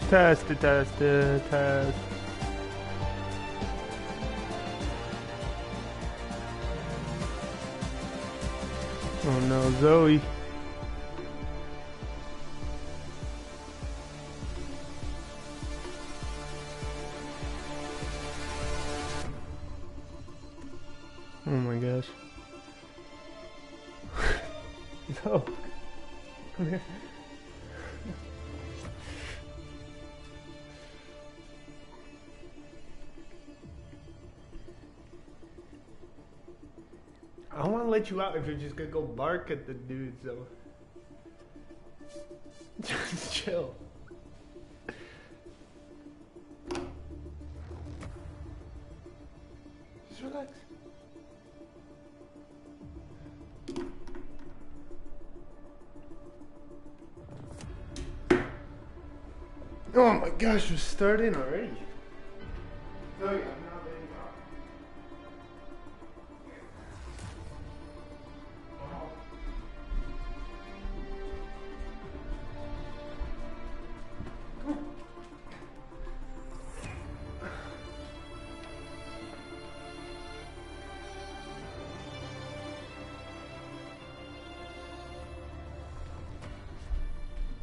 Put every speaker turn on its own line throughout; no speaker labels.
Test, test, test. Oh no, Zoe. Oh my gosh. No. Come here. I don't want to let you out if you're just gonna go bark at the dudes, though. Just chill. Just relax. Oh my gosh, we're starting already. Oh yeah, I'm not letting you out.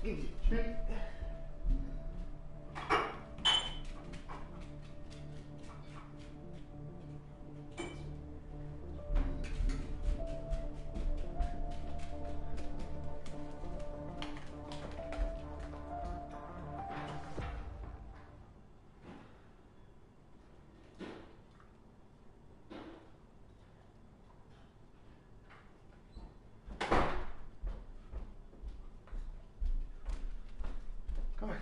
Easy treat. Come on.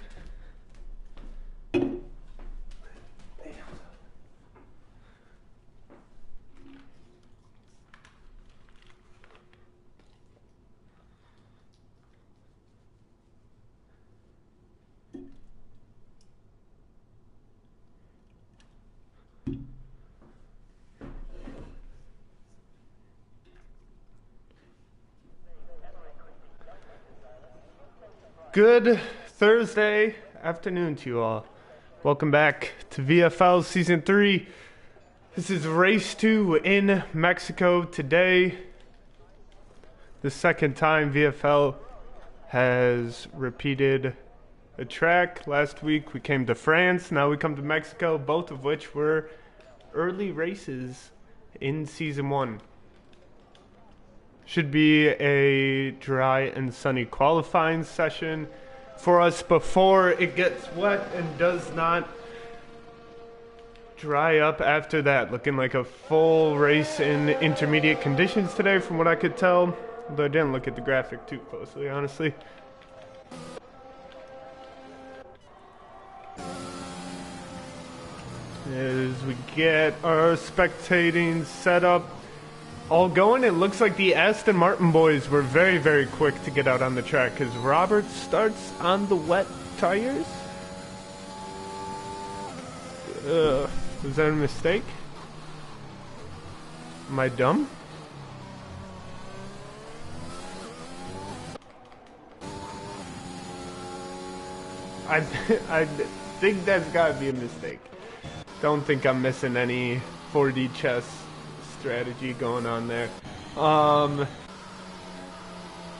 Good Thursday afternoon to you all. Welcome back to VFL Season 3. This is Race 2 in Mexico today. The second time VFL has repeated a track. Last week we came to France, now we come to Mexico, both of which were early races in Season 1. Should be a dry and sunny qualifying session for us before it gets wet and does not dry up after that. Looking like a full race in intermediate conditions today from what I could tell. Although I didn't look at the graphic too closely, honestly. As we get our spectating set up all going, it looks like the Aston Martin boys were very, very quick to get out on the track because Robert starts on the wet tires. Was that a mistake? Am I dumb? I think that's gotta be a mistake. Don't think I'm missing any 4D chess strategy going on there.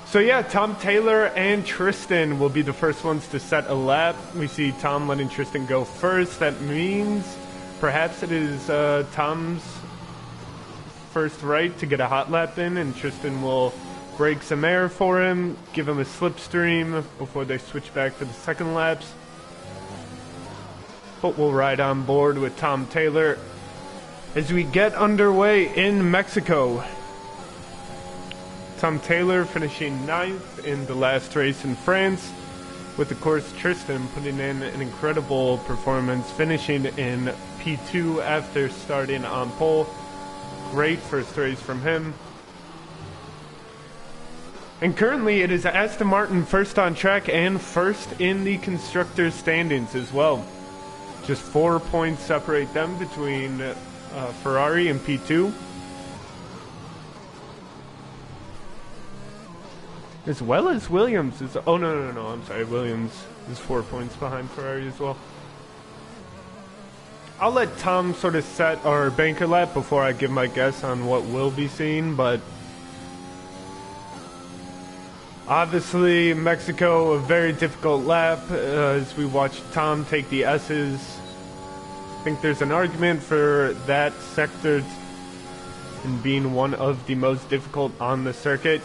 So yeah, Tom Taylor and Tristan will be the first ones to set a lap. We see Tom letting Tristan go first. That means perhaps it is Tom's first right to get a hot lap in, and Tristan will break some air for him, give him a slipstream before they switch back for the second laps. But we'll ride on board with Tom Taylor as we get underway in Mexico. Tom Taylor finishing 9th in the last race in France, with of course Tristan putting in an incredible performance, finishing in P2 after starting on pole. Great first race from him. And currently it is Aston Martin first on track and first in the constructors standings as well. Just 4 points separate them between Ferrari and P2. As well as Williams is, oh no, I'm sorry, Williams is 4 points behind Ferrari as well. I'll let Tom sort of set our banker lap before I give my guess on what will be seen, but obviously Mexico, a very difficult lap as we watch Tom take the S's. I think there's an argument for that sector in being one of the most difficult on the circuit.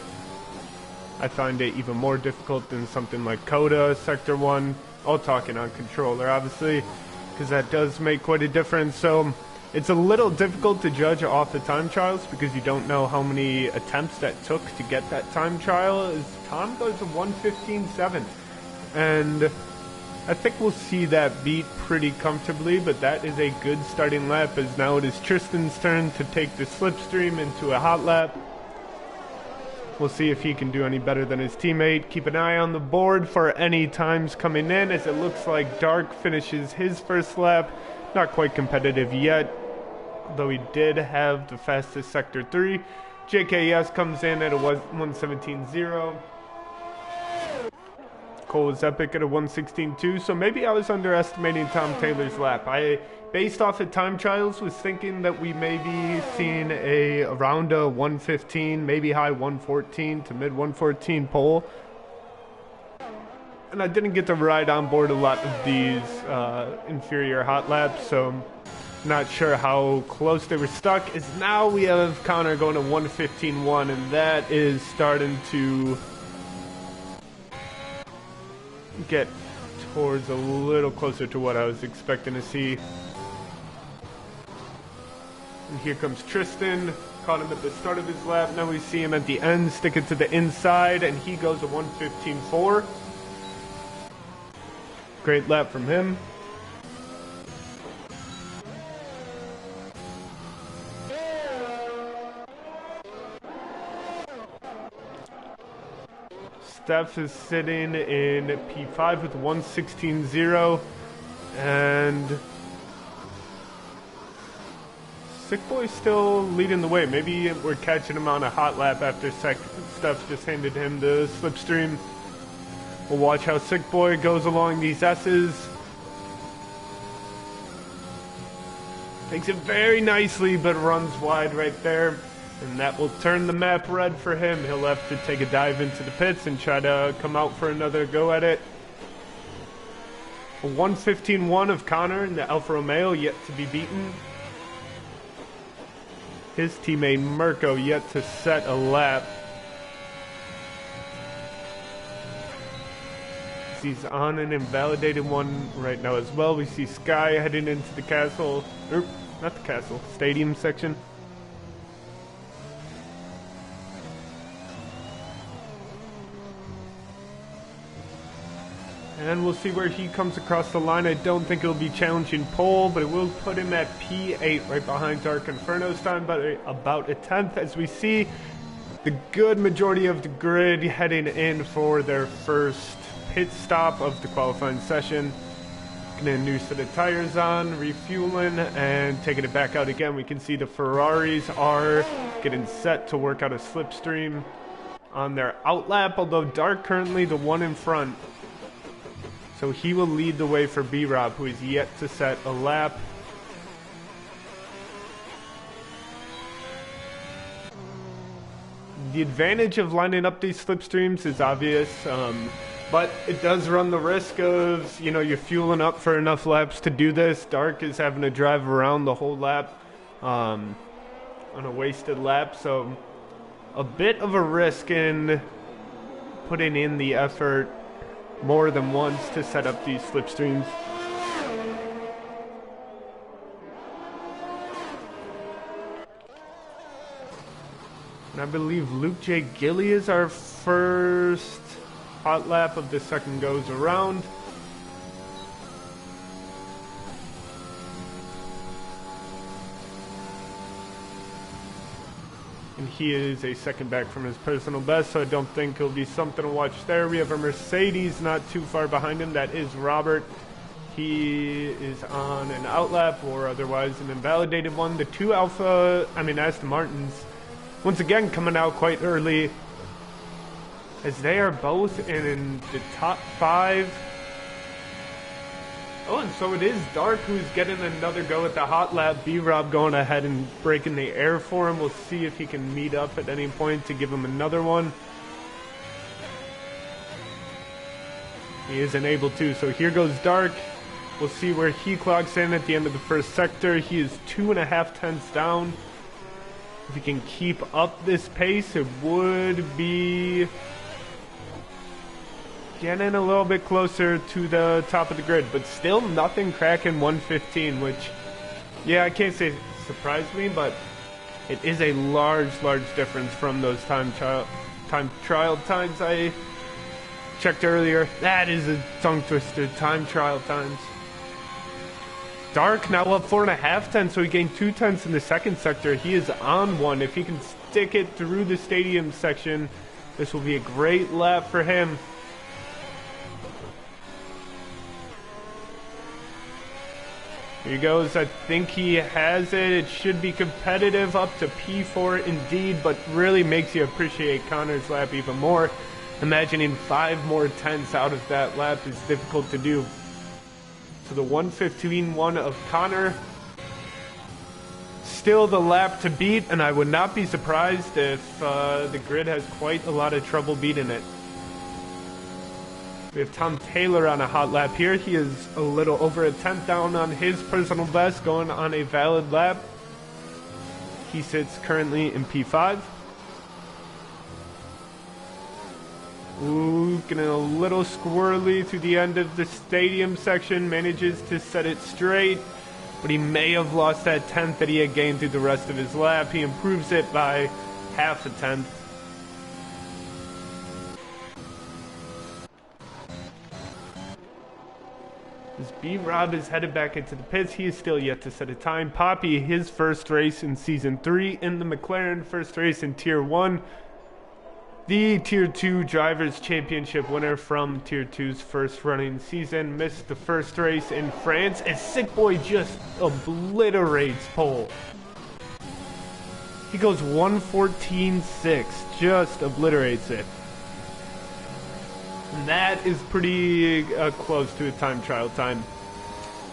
I find it even more difficult than something like Coda, Sector 1, all talking on controller obviously, because that does make quite a difference. So it's a little difficult to judge off the time trials because you don't know how many attempts that took to get that time trial, as Tom goes to 1:15.7. And I think we'll see that beat pretty comfortably, but that is a good starting lap, as now it is Tristan's turn to take the slipstream into a hot lap. We'll see if he can do any better than his teammate. Keep an eye on the board for any times coming in, as it looks like Dark finishes his first lap. Not quite competitive yet, though he did have the fastest Sector 3. JKS comes in at a 1:17.0. Cole was epic at a 1:16.2, so maybe I was underestimating Tom Taylor's lap. I, based off of time trials, was thinking that we may be seeing around a 1:15, maybe high 1:14 to mid 1:14 pole. And I didn't get to ride on board a lot of these inferior hot laps, so not sure how close they were stuck. Is now we have Connor going to 1:15.1, and that is starting to get towards a little closer to what I was expecting to see. And here comes Tristan, caught him at the start of his lap. Now we see him at the end, stick it to the inside, and he goes a 1:15.4. Great lap from him. Steph is sitting in P5 with 1:16.0, and Sick Boy's still leading the way. Maybe we're catching him on a hot lap after Steph just handed him the slipstream. We'll watch how Sick Boy goes along these S's. Takes it very nicely, but runs wide right there. And that will turn the map red for him. He'll have to take a dive into the pits and try to come out for another go at it. A 1:15.1 of Connor in the Alfa Romeo yet to be beaten. His teammate Mirko yet to set a lap. He's on an invalidated one right now as well. We see Sky heading into the castle, or not the castle, stadium section. And we'll see where he comes across the line. I don't think it'll be challenging pole, but it will put him at P8 right behind Dark Inferno's time, but about a 10th, as we see the good majority of the grid heading in for their first pit stop of the qualifying session. Getting a new set of tires on, refueling, and taking it back out again. We can see the Ferraris are getting set to work out a slipstream on their outlap, although Dark currently the one in front. So he will lead the way for B-Rob, who is yet to set a lap. The advantage of lining up these slipstreams is obvious, but it does run the risk of, you know, you're fueling up for enough laps to do this. Dark is having to drive around the whole lap on a wasted lap, so a bit of a risk in putting in the effort more than once to set up these slipstreams. And I believe Luke J. Gilly is our first hot lap of the second goes around. And he is a second back from his personal best, so I don't think it'll be something to watch there. We have a Mercedes not too far behind him. That is Robert. He is on an outlap or otherwise an invalidated one. The two Aston Martins, once again coming out quite early. as they are both in the top 5. Oh, and so it is Dark who's getting another go at the hot lap. B-Rob going ahead and breaking the air for him. We'll see if he can meet up at any point to give him another one. He isn't able to, so here goes Dark. We'll see where he clocks in at the end of the first sector. He is 2.5 tenths down. If he can keep up this pace, it would be getting a little bit closer to the top of the grid, but still nothing cracking 1:15, which, yeah, I can't say surprised me, but it is a large difference from those time trial times I checked earlier. That is a tongue twister. Time trial times. Dark now up 4.5 tenths, so he gained 2 tenths in the second sector. He is on one. If he can stick it through the stadium section, this will be a great lap for him. Here he goes. I think he has it. It should be competitive up to P4 indeed, but really makes you appreciate Connor's lap even more. Imagining 5 more tenths out of that lap is difficult to do. So the 1:15.1 of Connor, still the lap to beat, and I would not be surprised if the grid has quite a lot of trouble beating it. We have Tom Taylor on a hot lap here. He is a little over a tenth down on his personal best, going on a valid lap. He sits currently in P5. Ooh, getting a little squirrely through the end of the stadium section. Manages to set it straight, but he may have lost that tenth that he had gained through the rest of his lap. He improves it by 0.5 tenth. As B-Rob is headed back into the pits, he is still yet to set a time. Poppy, his first race in Season 3 in the McLaren, first race in Tier 1. The Tier 2 Drivers' Championship winner from Tier 2's first running season. Missed the first race in France as Sick Boy just obliterates pole. He goes 1:14.6, just obliterates it. And that is pretty close to a time trial time.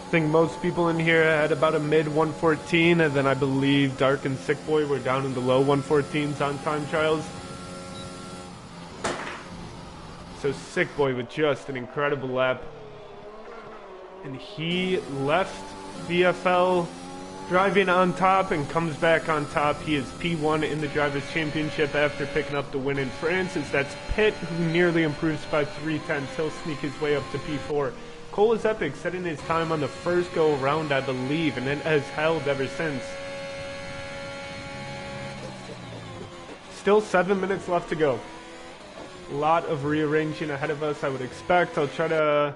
I think most people in here had about a mid 1:14, and then I believe Dark and Sick Boy were down in the low 1:14s on time trials. So Sick Boy with just an incredible lap. And he left VFL driving on top and comes back on top. He is P1 in the Drivers' Championship after picking up the win in France. As that's Pitt, who nearly improves by 3 tenths. He'll sneak his way up to P4. Cole is Epic, setting his time on the first go around, I believe, and it has held ever since. Still 7 minutes left to go. A lot of rearranging ahead of us, I would expect. I'll try to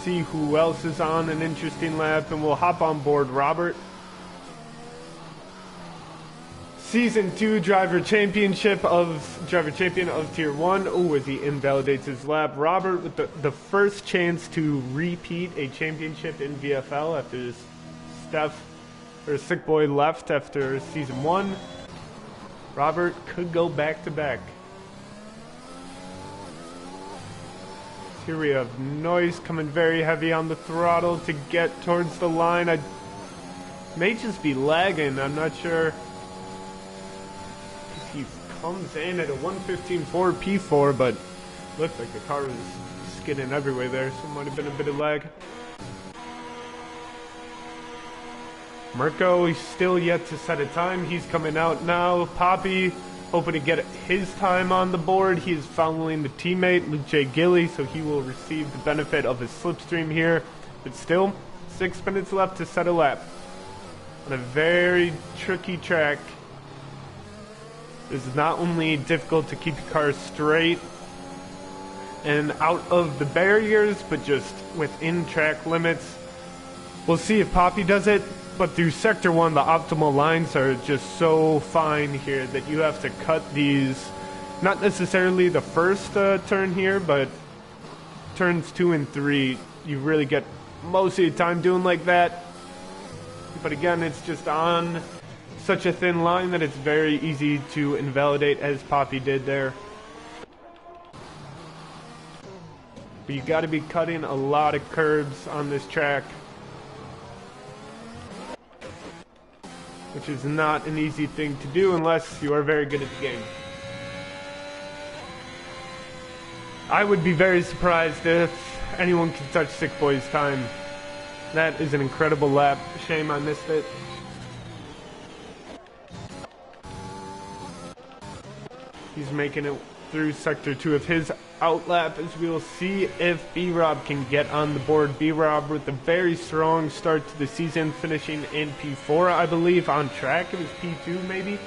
see who else is on an interesting lap, and we'll hop on board Robert. Season 2 Driver Champion of Tier 1. Oh, as he invalidates his lap. Robert with the first chance to repeat a championship in VFL after Sick Boy left after Season 1. Robert could go back to back. Here we have Noise coming very heavy on the throttle to get towards the line. I may just be lagging, I'm not sure. He comes in at a 1:15.4 P4, but looked like the car was skidding everywhere there, so it might have been a bit of lag. Mirko, he's still yet to set a time. He's coming out now. Poppy, hoping to get his time on the board. He is following the teammate, Luke J. Gilly, so he will receive the benefit of his slipstream here. But still, 6 minutes left to set a lap. On a very tricky track. This is not only difficult to keep your car straight and out of the barriers, but just within track limits. We'll see if Poppy does it. But through Sector 1, the optimal lines are just so fine here that you have to cut these, not necessarily the first turn here, but turns 2 and 3, you really get most of your time doing like that. But again, it's just on such a thin line that it's very easy to invalidate, as Poppy did there. But you got to be cutting a lot of curbs on this track, which is not an easy thing to do unless you are very good at the game. I would be very surprised if anyone can touch Sick Boy's time. That is an incredible lap. Shame I missed it. He's making it through Sector 2 of his outlap, as we will see if B-Rob can get on the board. B-Rob with a very strong start to the season, finishing in P4, I believe, on track. It was P2, maybe.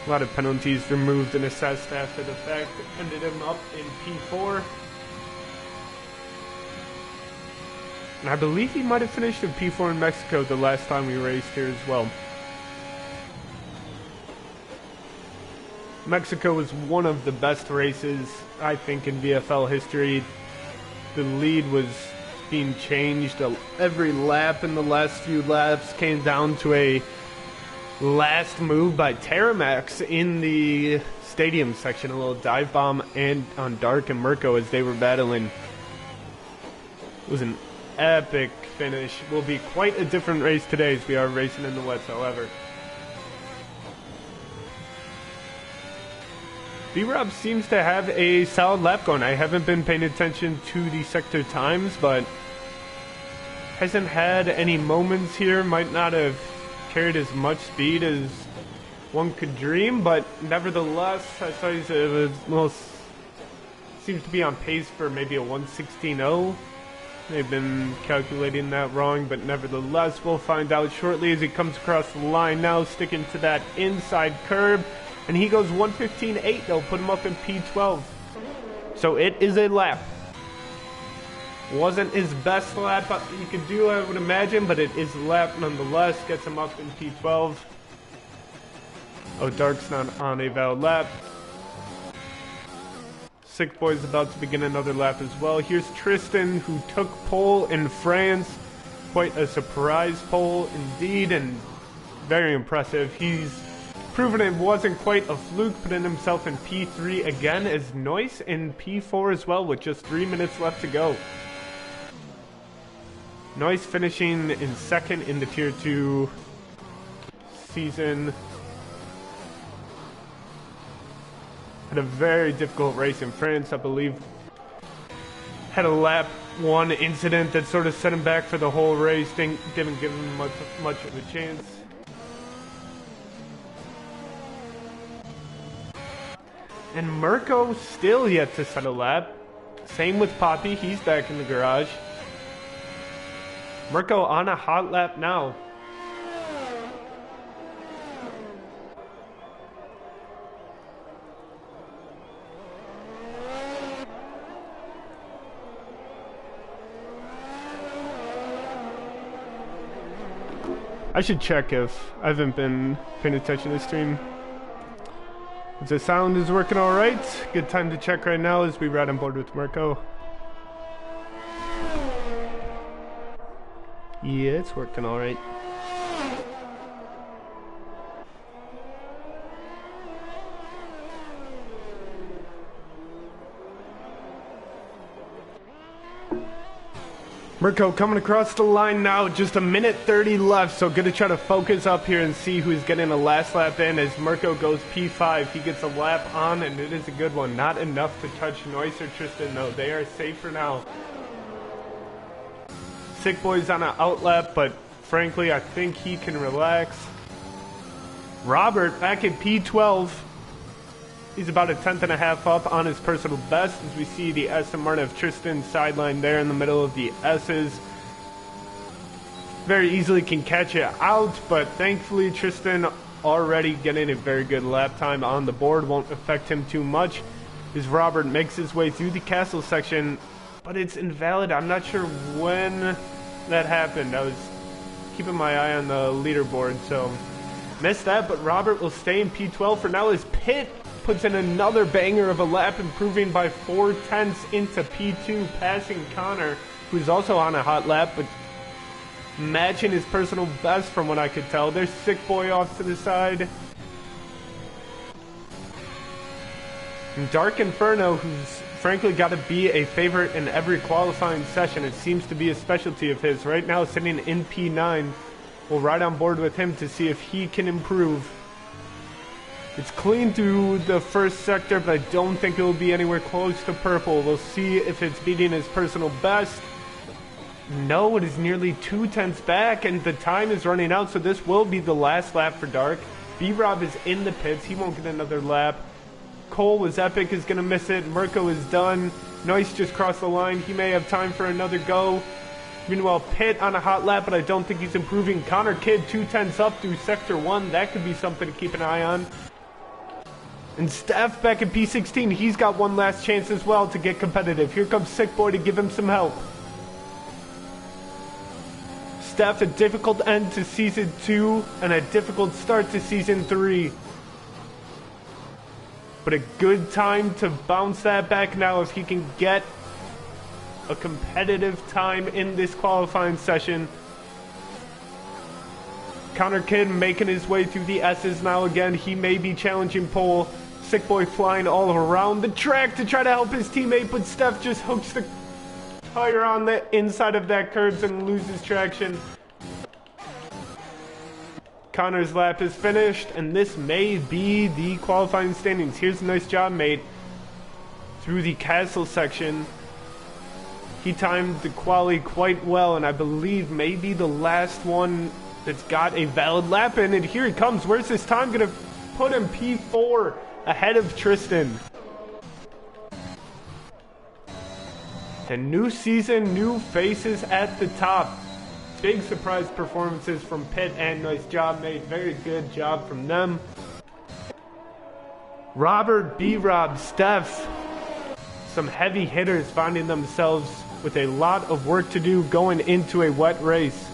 A lot of penalties removed and assessed after the fact. Ended him up in P4. And I believe he might have finished in P4 in Mexico the last time we raced here as well. Mexico was one of the best races, I think, in VFL history. The lead was being changed. Every lap in the last few laps came down to a last move by Terramax in the stadium section. A little dive bomb and on Dark and Mirko as they were battling. It was an epic finish. Will be quite a different race today as we are racing in the wets, however. B-Rob seems to have a solid lap going. I haven't been paying attention to the sector times, but hasn't had any moments here. Might not have carried as much speed as one could dream, but nevertheless, I saw he's seems to be on pace for maybe a 1:16.0. They've been calculating that wrong, but nevertheless, we'll find out shortly as he comes across the line now, sticking to that inside curb. And he goes 1:15.8. They'll put him up in P12. So it is a lap. Wasn't his best lap you could do, I would imagine, but it is a lap nonetheless. Gets him up in P12. Oh, Dark's not on a valid lap. Sick Boy's about to begin another lap as well. Here's Tristan, who took pole in France. Quite a surprise pole indeed, and very impressive. He's proven it wasn't quite a fluke, putting himself in P3 again, as Noyce in P4 as well with just 3 minutes left to go. Noyce finishing in second in the Tier 2 season. Had a very difficult race in France, I believe. Had a lap 1 incident that sort of set him back for the whole race. Didn't give him much of a chance. And Mirko still yet to set a lap. Same with Poppy, he's back in the garage. Mirko on a hot lap now. I should check if I haven't been paying attention to the stream. If the sound is working alright, good time to check right now as we ride on board with Mirko. Yeah, it's working alright. Mirko coming across the line now, just 1:30 left, so gonna try to focus up here and see who's getting a last lap in as Mirko goes P5. He gets a lap on, and it is a good one. Not enough to touch Noyce or Tristan, though. They are safe for now. Sick Boy's on an outlap, but frankly, I think he can relax. Robert back at P12. He's about a 10th up on his personal best as we see the Aston Martin of Tristan sideline there in the middle of the S's. Very easily can catch it out, but thankfully Tristan already getting a very good lap time on the board. Won't affect him too much as Robert makes his way through the castle section, but it's invalid. I'm not sure when that happened. I was keeping my eye on the leaderboard, so missed that, but Robert will stay in P12 for now as Pitt puts in another banger of a lap, improving by 4/10 into P2, passing Connor, who's also on a hot lap, but matching his personal best from what I could tell. There's Sick Boy off to the side. And Dark Inferno, who's frankly got to be a favorite in every qualifying session. It seems to be a specialty of his. Right now sitting in P9. We'll ride on board with him to see if he can improve. It's clean through the first sector, but I don't think it will be anywhere close to purple. We'll see if it's beating his personal best. No, it is nearly 2/10 back, and the time is running out, so this will be the last lap for Dark. B-Rob is in the pits. He won't get another lap. Cole was epic, is going to miss it. Mirko is done. Noyce just crossed the line. He may have time for another go. Meanwhile, Pitt on a hot lap, but I don't think he's improving. Connor Kidd 2/10 up through Sector 1. That could be something to keep an eye on. And Steph back in P16. He's got one last chance as well to get competitive. Here comes Sick Boy to give him some help. Steph, a difficult end to Season 2 and a difficult start to Season 3. But a good time to bounce that back now if he can get a competitive time in this qualifying session. Connor Kidd making his way through the S's now again. He may be challenging pole. Sick Boy flying all around the track to try to help his teammate, but Steph just hooks the tire on the inside of that curb and loses traction. Connor's lap is finished, and this may be the qualifying standings. Here's a nice job made through the castle section. He timed the quali quite well, and I believe maybe the last one that's got a valid lap in it. Here he comes. Where's his time going to put him? P4 ahead of Tristan. A new season, new faces at the top. Big surprise performances from Pitt and Nice job made. Very good job from them. Robert, B-Rob, Steph. Some heavy hitters finding themselves with a lot of work to do going into a wet race.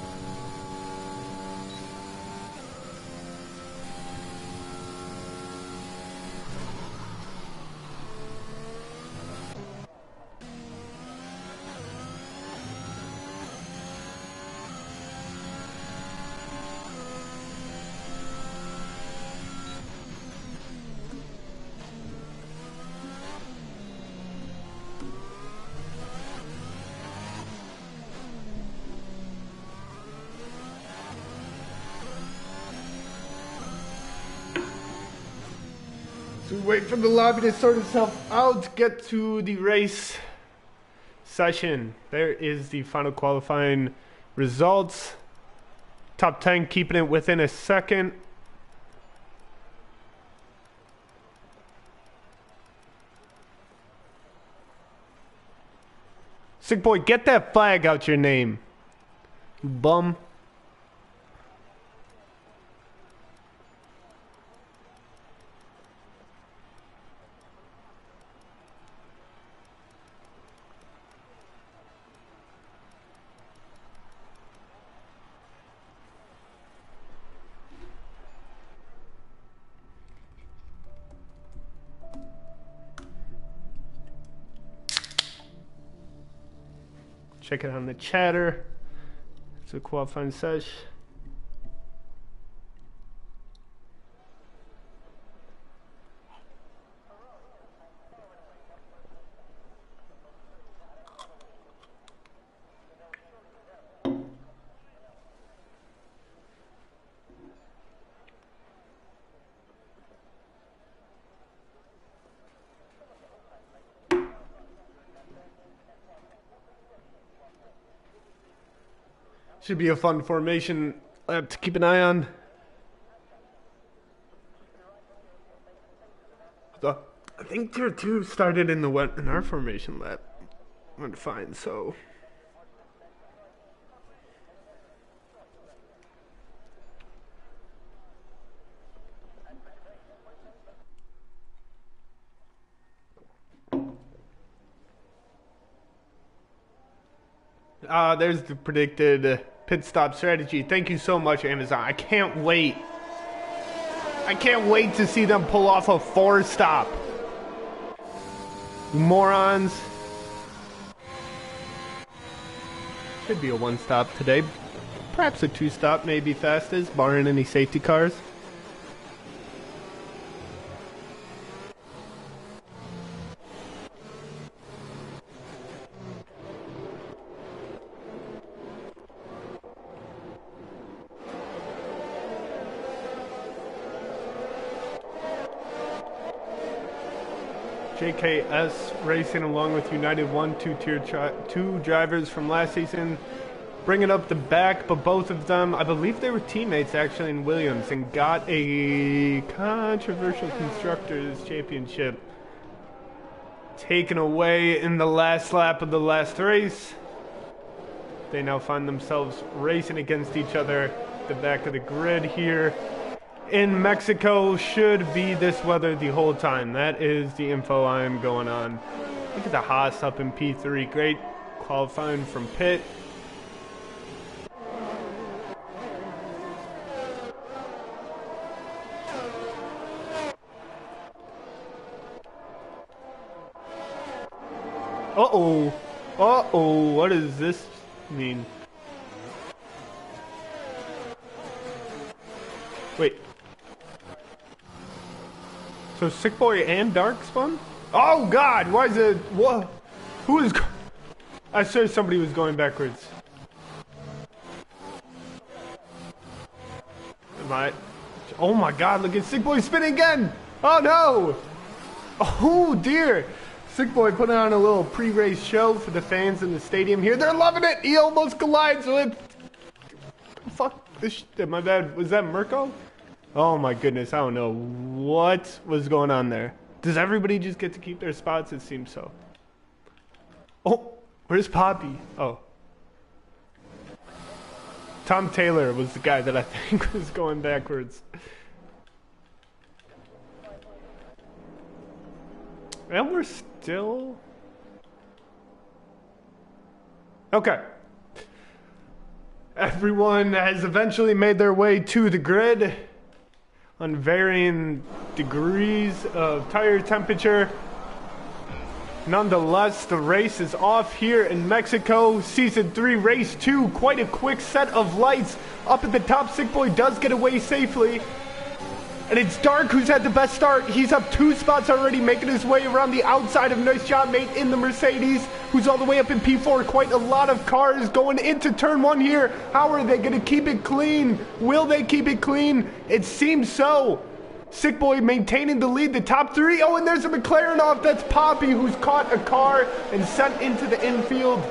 So we wait for the lobby to sort itself out, get to the race session. There is the final qualifying results. Top 10 keeping it within a second. Sick Boy, get that flag out your name, you bum. Check it on the chatter. It's a qualifying sesh. Should be a fun formation lap to keep an eye on. I think tier 2 started in the wet in our formation lap. Went fine, so. There's the predicted pit stop strategy. Thank you so much, Amazon. I can't wait. I can't wait to see them pull off a 4-stop. You morons. Should be a 1-stop today. Perhaps a 2-stop may be fastest, barring any safety cars. JKS Racing, along with United 1, two drivers from last season, bringing up the back, but both of them, I believe they were teammates actually in Williams, and got a controversial Constructors Championship taken away in the last lap of the last race. They now find themselves racing against each other at the back of the grid here in Mexico. Should be this weather the whole time. That is the info I am going on. Look at the Haas up in P3. Great qualifying from pit. Uh-oh. Uh-oh. What does this mean? Wait. So Sick Boy and Dark spun? Oh God! Why is it? What? Who is? I saw somebody was going backwards. Am I? Oh my God! Look at Sick Boy spinning again! Oh no! Oh dear! Sick Boy putting on a little pre-race show for the fans in the stadium here. They're loving it. He almost collides with. Fuck this! My bad. Was that Mirko? Oh my goodness! I don't know what was going on there. Does everybody just get to keep their spots? It seems so. Oh, where's Poppy? Oh, Tom Taylor was the guy that I think was going backwards. And we're still... Okay. Everyone has eventually made their way to the grid on varying degrees of tire temperature. Nonetheless, the race is off here in Mexico. Season 3, Race 2. Quite a quick set of lights. Up at the top, Sick Boy does get away safely. And it's Dark who's had the best start. He's up 2 spots already, making his way around the outside of Nice Job Mate in the Mercedes, who's all the way up in P4. Quite a lot of cars going into turn 1 here. How are they going to keep it clean? Will they keep it clean? It seems so. Sick Boy maintaining the lead, the top 3. Oh, and there's a McLaren off. That's Poppy, who's caught a car and sent into the infield.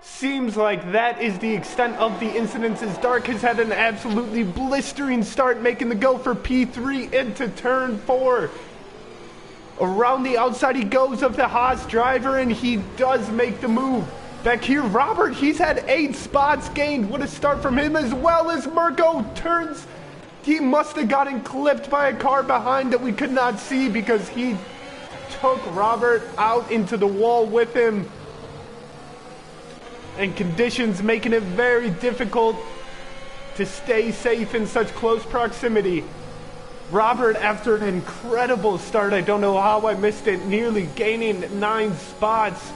Seems like that is the extent of the incidents, as Dark has had an absolutely blistering start, making the go for P3 into turn 4. Around the outside he goes of the Haas driver, and he does make the move. Back here, Robert, he's had 8 spots gained. What a start from him, as well as Mirko turns. He must have gotten clipped by a car behind that we could not see, because he took Robert out into the wall with him. And conditions making it very difficult to stay safe in such close proximity. Robert, after an incredible start, I don't know how I missed it, nearly gaining 9 spots,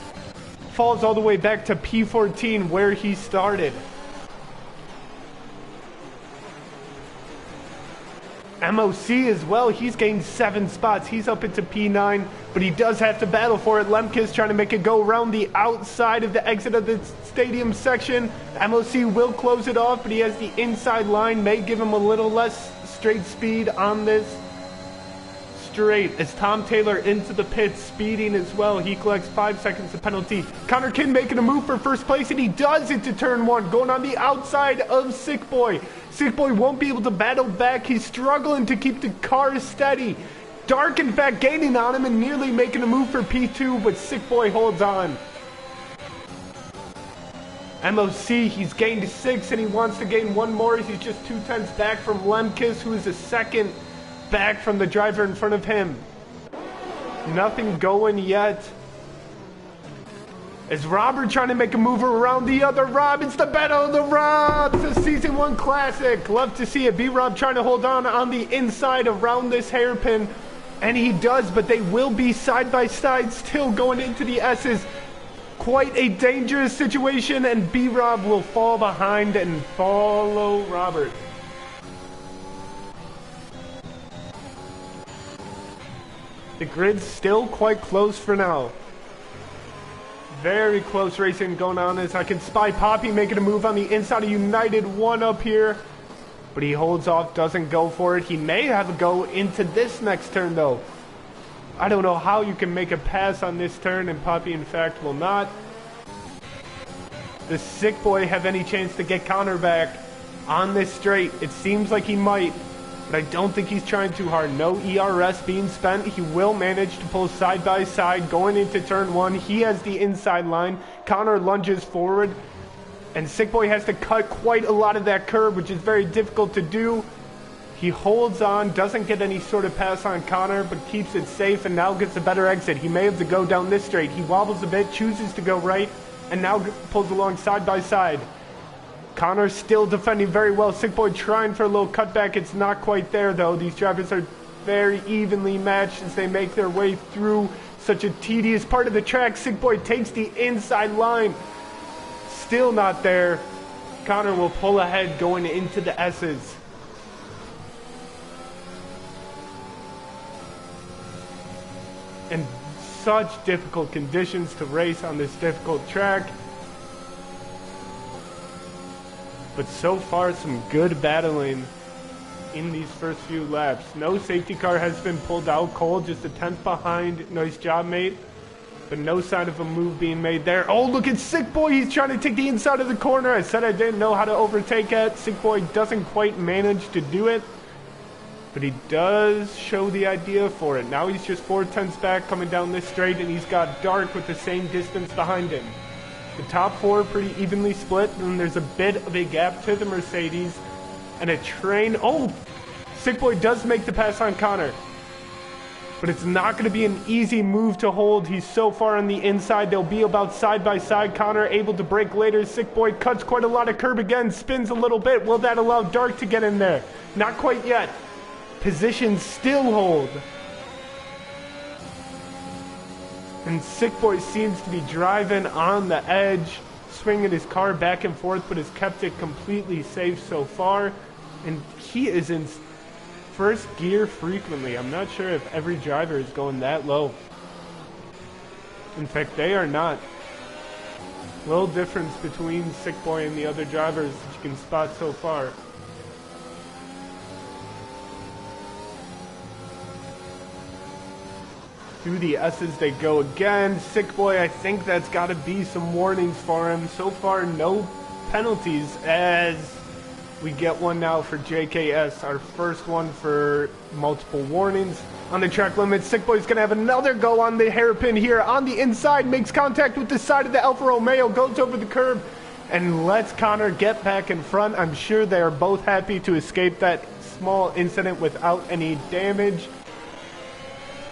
falls all the way back to P14 where he started. MOC as well, he's gained 7 spots. He's up into P9, but he does have to battle for it. Lemke's trying to make it go around the outside of the exit of the stadium section. MOC will close it off, but he has the inside line, may give him a little less straight speed on this straight. As Tom Taylor into the pits, speeding as well. He collects 5 seconds of penalty. Connor Kidd making a move for first place, and he does into turn 1, going on the outside of Sick Boy. Sick Boy won't be able to battle back. He's struggling to keep the car steady. Dark, in fact, gaining on him and nearly making a move for P2, but Sick Boy holds on. MOC, he's gained 6 and he wants to gain 1 more. He's just 2/10 back from Lemkes, who is a second back from the driver in front of him. Nothing going yet. As Robert trying to make a move around the other Rob. It's the battle of the Robs, the Season 1 Classic. Love to see it. B-Rob trying to hold on the inside around this hairpin. And he does, but they will be side by side still going into the S's. Quite a dangerous situation, and B-Rob will fall behind and follow Robert. The grid's still quite close for now. Very close racing going on, as I can spy Poppy making a move on the inside of United 1 up here. But he holds off, doesn't go for it. He may have a go into this next turn though. I don't know how you can make a pass on this turn, and Poppy, in fact, will not. Does Sick Boy have any chance to get Connor back on this straight? It seems like he might, but I don't think he's trying too hard. No ERS being spent. He will manage to pull side by side going into turn one. He has the inside line. Connor lunges forward, and Sick Boy has to cut quite a lot of that curb, which is very difficult to do. He holds on, doesn't get any sort of pass on Connor, but keeps it safe and now gets a better exit. He may have to go down this straight. He wobbles a bit, chooses to go right, and now pulls along side by side. Connor still defending very well. Sick Boy trying for a little cutback. It's not quite there, though. These drivers are very evenly matched as they make their way through such a tedious part of the track. Sick Boy takes the inside line. Still not there. Connor will pull ahead going into the S's. And such difficult conditions to race on this difficult track. But so far, some good battling in these first few laps. No safety car has been pulled out. Cole just a 10th behind. Nice job, mate. But no sign of a move being made there. Oh, look at Sick Boy. He's trying to take the inside of the corner. I said I didn't know how to overtake it. Sick Boy doesn't quite manage to do it. But he does show the idea for it. Now he's just 4/10 back coming down this straight, and he's got Dark with the same distance behind him. The top four pretty evenly split, and there's a bit of a gap to the Mercedes. And a train. Oh! Sick Boy does make the pass on Connor. But it's not going to be an easy move to hold. He's so far on the inside. They'll be about side by side. Connor able to break later. Sick Boy cuts quite a lot of curb again. Spins a little bit. Will that allow Dark to get in there? Not quite yet. Positions still hold. And Sick Boy seems to be driving on the edge, swinging his car back and forth, but has kept it completely safe so far. And he is in first gear frequently. I'm not sure if every driver is going that low. In fact, they are not. Little difference between Sick Boy and the other drivers that you can spot so far. Through the S's they go again. Sick Boy, I think that's got to be some warnings for him. So far, no penalties as we get one now for JKS. Our first one for multiple warnings. On the track limit, Sick Boy's going to have another go on the hairpin here. On the inside, makes contact with the side of the Alfa Romeo, goes over the curb, and lets Connor get back in front. I'm sure they are both happy to escape that small incident without any damage.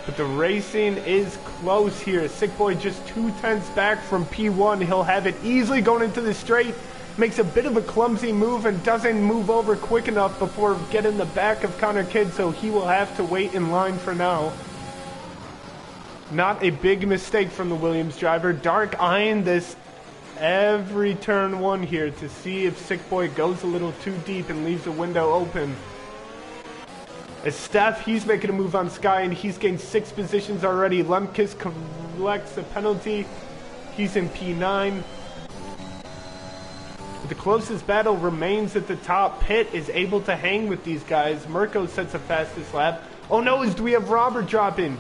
But the racing is close here. Sick Boy just 2/10 back from P1. He'll have it easily going into the straight. Makes a bit of a clumsy move and doesn't move over quick enough before getting the back of Connor Kidd, so he will have to wait in line for now. Not a big mistake from the Williams driver. Dark eyeing this every turn one here to see if Sick Boy goes a little too deep and leaves the window open. As Steph, he's making a move on Sky, and he's gained 6 positions already. Lemkis collects a penalty. He's in P9. But the closest battle remains at the top. Pitt is able to hang with these guys. Mirko sets the fastest lap. Oh no, do we have Robert dropping?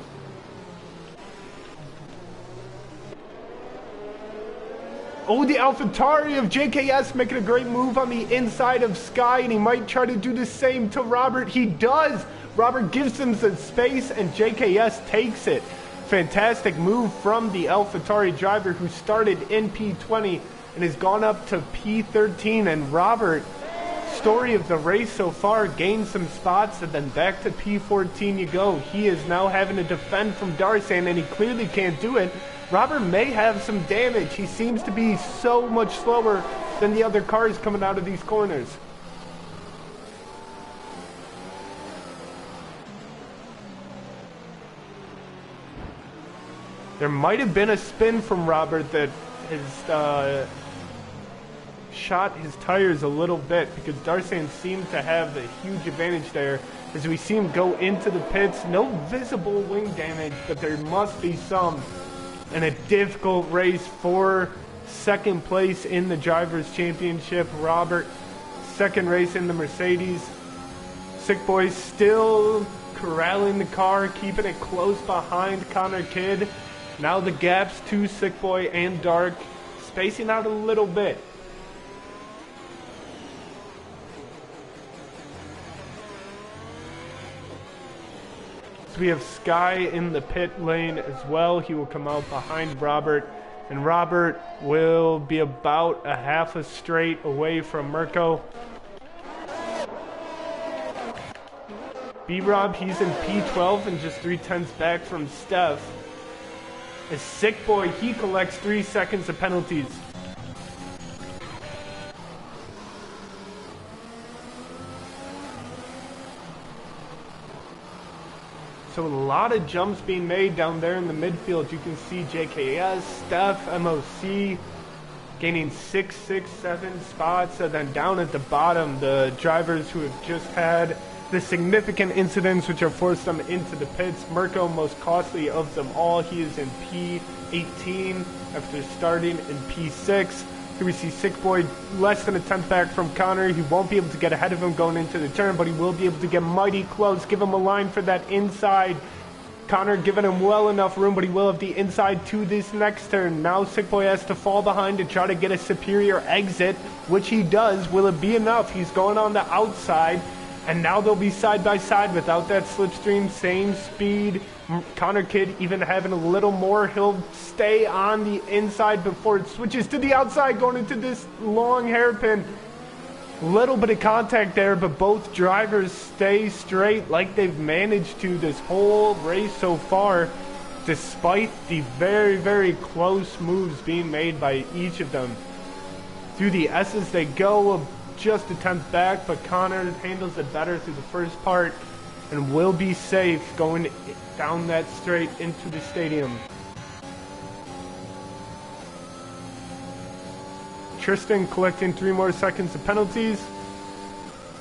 Oh, the AlphaTauri of JKS making a great move on the inside of Sky, and he might try to do the same to Robert. He does! Robert gives him some space, and JKS takes it. Fantastic move from the AlphaTauri driver who started in P20 and has gone up to P13. And Robert, story of the race so far, gained some spots, and then back to P14 you go. He is now having to defend from Darsan, and he clearly can't do it. Robert may have some damage. He seems to be so much slower than the other cars coming out of these corners. There might have been a spin from Robert that has shot his tires a little bit, because Darsan seemed to have a huge advantage there. As we see him go into the pits, no visible wing damage, but there must be some. And a difficult race for second place in the Drivers' Championship. Robert, second race in the Mercedes. Sick Boy still corralling the car, keeping it close behind Connor Kidd. Now the gaps to Sick Boy and Dark spacing out a little bit. So we have Sky in the pit lane as well. He will come out behind Robert, and Robert will be about a half a straight away from Mirko. B-Rob, he's in P12 and just 3/10 back from Steph. As Sick Boy, he collects 3 seconds of penalties. So a lot of jumps being made down there in the midfield. You can see JKS, Steph, MOC gaining 6, 6, 7 spots. And then down at the bottom, the drivers who have just had the significant incidents which have forced them into the pits. Mirko, most costly of them all. He is in P18 after starting in P6. Here we see Sick Boy less than a tenth back from Connor. He won't be able to get ahead of him going into the turn, but he will be able to get mighty close. Give him a line for that inside. Connor giving him well enough room, but he will have the inside to this next turn. Now Sick Boy has to fall behind to try to get a superior exit, which he does. Will it be enough? He's going on the outside. And now they'll be side by side without that slipstream, same speed. Connor Kidd even having a little more. He'll stay on the inside before it switches to the outside going into this long hairpin. Little bit of contact there, but both drivers stay straight like they've managed to this whole race so far, despite the very, very close moves being made by each of them. Through the S's they go, just a tenth back, but Connor handles it better through the first part and will be safe going down that straight into the stadium. Tristan collecting 3 more seconds of penalties.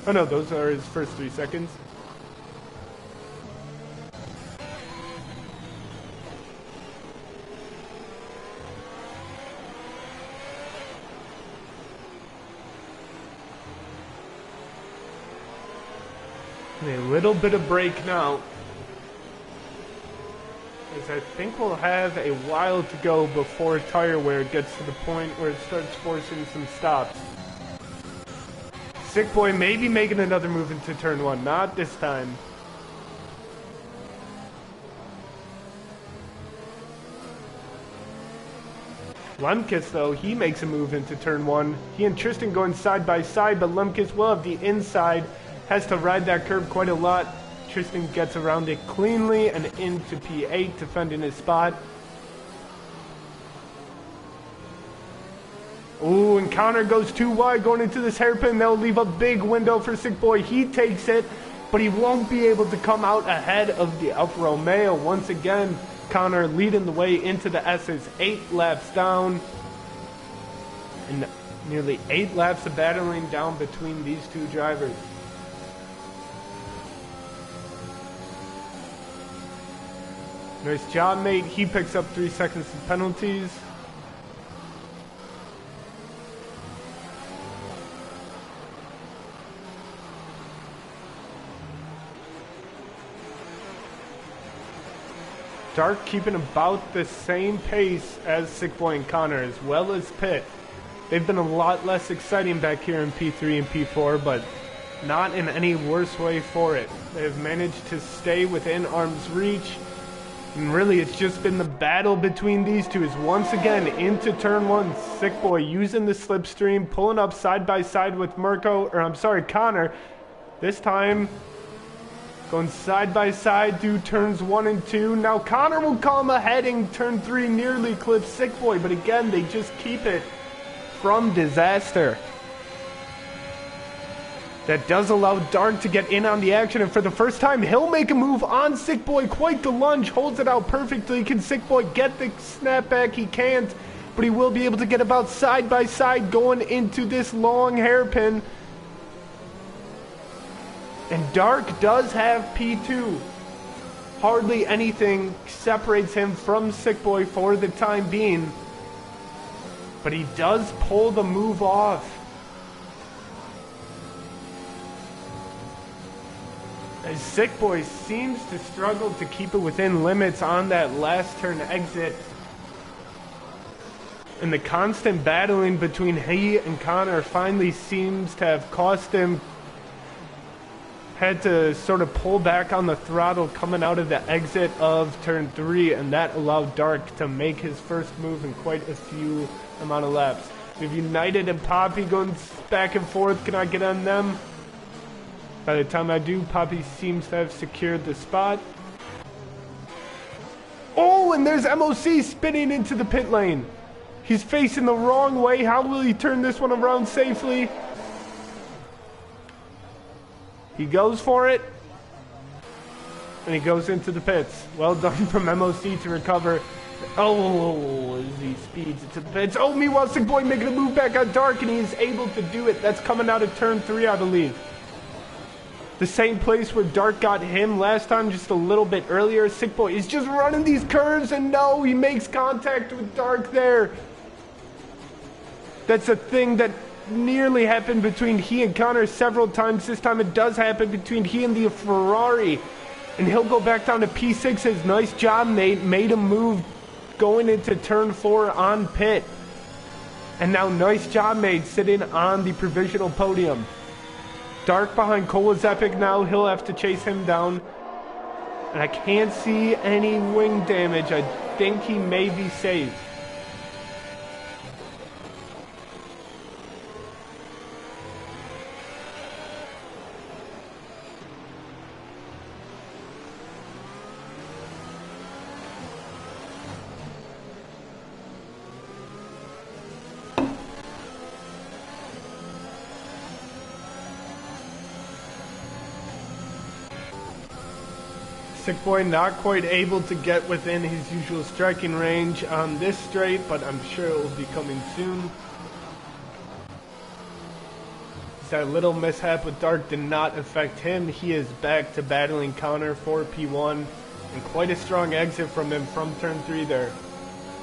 Oh no, those are his first 3 seconds. A little bit of break now, as I think we'll have a while to go before tire wear gets to the point where it starts forcing some stops. Sick Boy may be making another move into turn 1, not this time. Lemkis, though, he makes a move into turn 1. He and Tristan going side by side, but Lemkis will have the inside. Has to ride that curve quite a lot. Tristan gets around it cleanly and into P8, defending his spot. Ooh, and Connor goes too wide going into this hairpin. They'll leave a big window for Sick Boy. He takes it, but he won't be able to come out ahead of the Alfa Romeo. Once again, Connor leading the way into the S's, 8 laps down. And nearly 8 laps of battling down between these two drivers. Nice job, mate. He picks up 3 seconds of penalties. Dark keeping about the same pace as Sick Boy and Connor, as well as Pitt. They've been a lot less exciting back here in P3 and P4, but not in any worse way for it. They've managed to stay within arm's reach. And really, it's just been the battle between these two. Is once again into turn 1. Sick Boy using the slipstream, pulling up side by side with Connor. This time, going side by side through turns 1 and 2. Now Connor will come ahead in turn 3, nearly clips Sick Boy, but again, they just keep it from disaster. That does allow Dark to get in on the action, and for the first time, he'll make a move on Sick Boy. Quite the lunge, holds it out perfectly. Can Sick Boy get the snapback? He can't, but he will be able to get about side by side going into this long hairpin. And Dark does have P2. Hardly anything separates him from Sick Boy for the time being, but he does pull the move off. As Sick Boy seems to struggle to keep it within limits on that last turn exit. And the constant battling between he and Connor finally seems to have cost him. Had to sort of pull back on the throttle coming out of the exit of turn 3, and that allowed Dark to make his first move in quite a few amount of laps. We have United and Poppy going back and forth. Can I get on them? By the time I do, Poppy seems to have secured the spot. Oh, and there's MOC spinning into the pit lane. He's facing the wrong way. How will he turn this one around safely? He goes for it. And he goes into the pits. Well done from MOC to recover. Oh, as he speeds into the pits. Oh, meanwhile, Sick Boy making a move back on Dark, and he is able to do it. That's coming out of turn 3, I believe. The same place where Dark got him last time, just a little bit earlier. Sick Boy is just running these curves, and no, he makes contact with Dark there. That's a thing that nearly happened between he and Connor several times. This time it does happen between he and the Ferrari. And he'll go back down to P6. His nice job, mate. Made him move going into turn 4 on pit. And now nice job, mate, sitting on the provisional podium. Dark behind Cole is epic now. He'll have to chase him down. And I can't see any wing damage. I think he may be safe. Sick Boy not quite able to get within his usual striking range on this straight, but I'm sure it will be coming soon. That little mishap with Dark did not affect him. He is back to battling Connor for P1, and quite a strong exit from him from turn 3 there.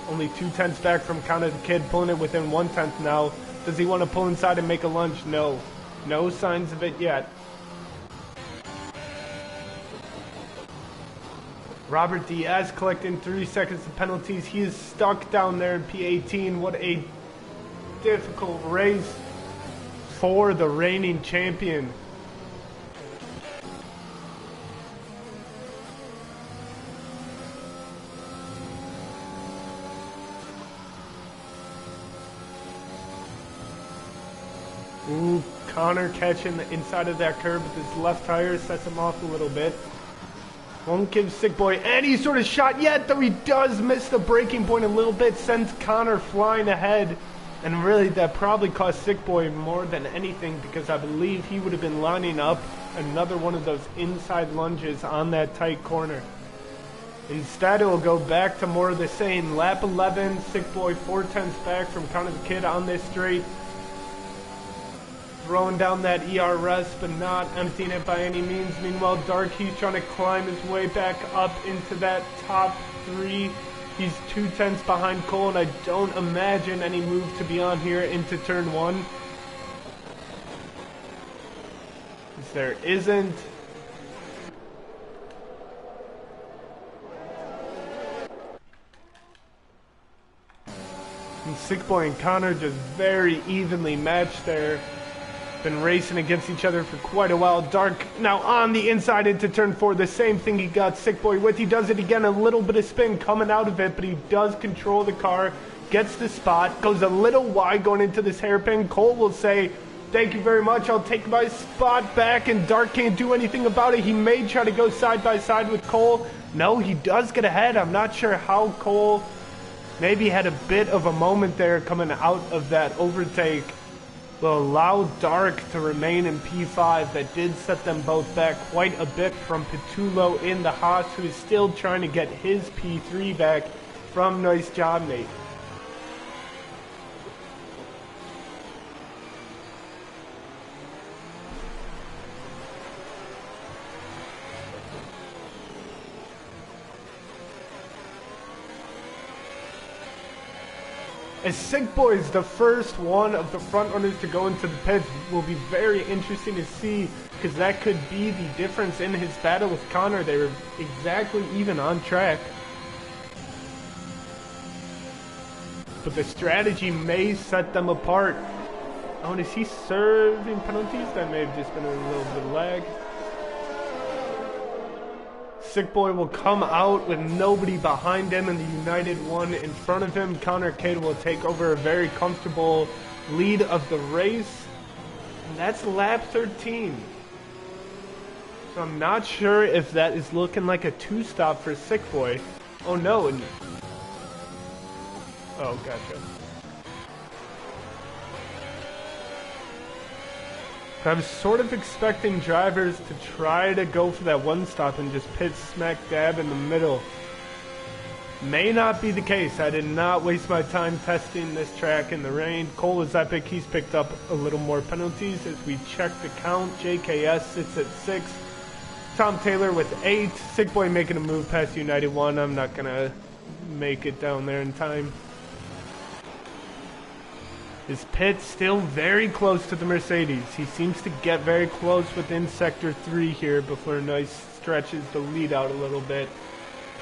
Only 2/10 back from Connor the Kid, pulling it within 1/10 now. Does he want to pull inside and make a lunge? No. No signs of it yet. Robert Diaz collecting 3 seconds of penalties. He is stuck down there in P18. What a difficult race for the reigning champion. Ooh, Connor catching the inside of that curb with his left tire, sets him off a little bit. Won't give Sick Boy any sort of shot yet, though he does miss the breaking point a little bit, sends Connor flying ahead. And really, that probably cost Sick Boy more than anything, because I believe he would have been lining up another one of those inside lunges on that tight corner. Instead, it will go back to more of the same. Lap 11, Sick Boy 4/10 back from Connor the Kid on this straight. Throwing down that ERS, but not emptying it by any means. Meanwhile, Dark, he's trying to climb his way back up into that top 3. He's 2/10 behind Cole, and I don't imagine any move to be on here into turn 1. Because there isn't. And Sick Boy and Connor just very evenly matched there. Been racing against each other for quite a while. Dark now on the inside into turn 4. The same thing he got Sick Boy with. He does it again. A little bit of spin coming out of it, but he does control the car. Gets the spot. Goes a little wide going into this hairpin. Cole will say, thank you very much. I'll take my spot back. And Dark can't do anything about it. He may try to go side by side with Cole. No, he does get ahead. I'm not sure how Cole maybe had a bit of a moment there coming out of that overtake. Will allow Dark to remain in P5. That did set them both back quite a bit from Petullo in the Haas, who is still trying to get his P3 back from Nice Job, Nate. As Sick Boy is the first one of the front runners to go into the pits, will be very interesting to see, because that could be the difference in his battle with Connor. They were exactly even on track. But the strategy may set them apart. Oh, and is he serving penalties? That may have just been a little bit of lag. Sick Boy will come out with nobody behind him and the United One in front of him. Connor Kidd will take over a very comfortable lead of the race. And that's lap 13. So I'm not sure if that is looking like a two-stop for Sick Boy. Oh no. Oh, gotcha. I was sort of expecting drivers to try to go for that one stop and just pit smack dab in the middle. May not be the case. I did not waste my time testing this track in the rain. Cole is epic. He's picked up a little more penalties as we check the count. JKS sits at 6. Tom Taylor with 8. Sick Boy making a move past United One. I'm not going to make it down there in time. His pit still very close to the Mercedes. He seems to get very close within Sector 3 here before Nice stretches the lead out a little bit.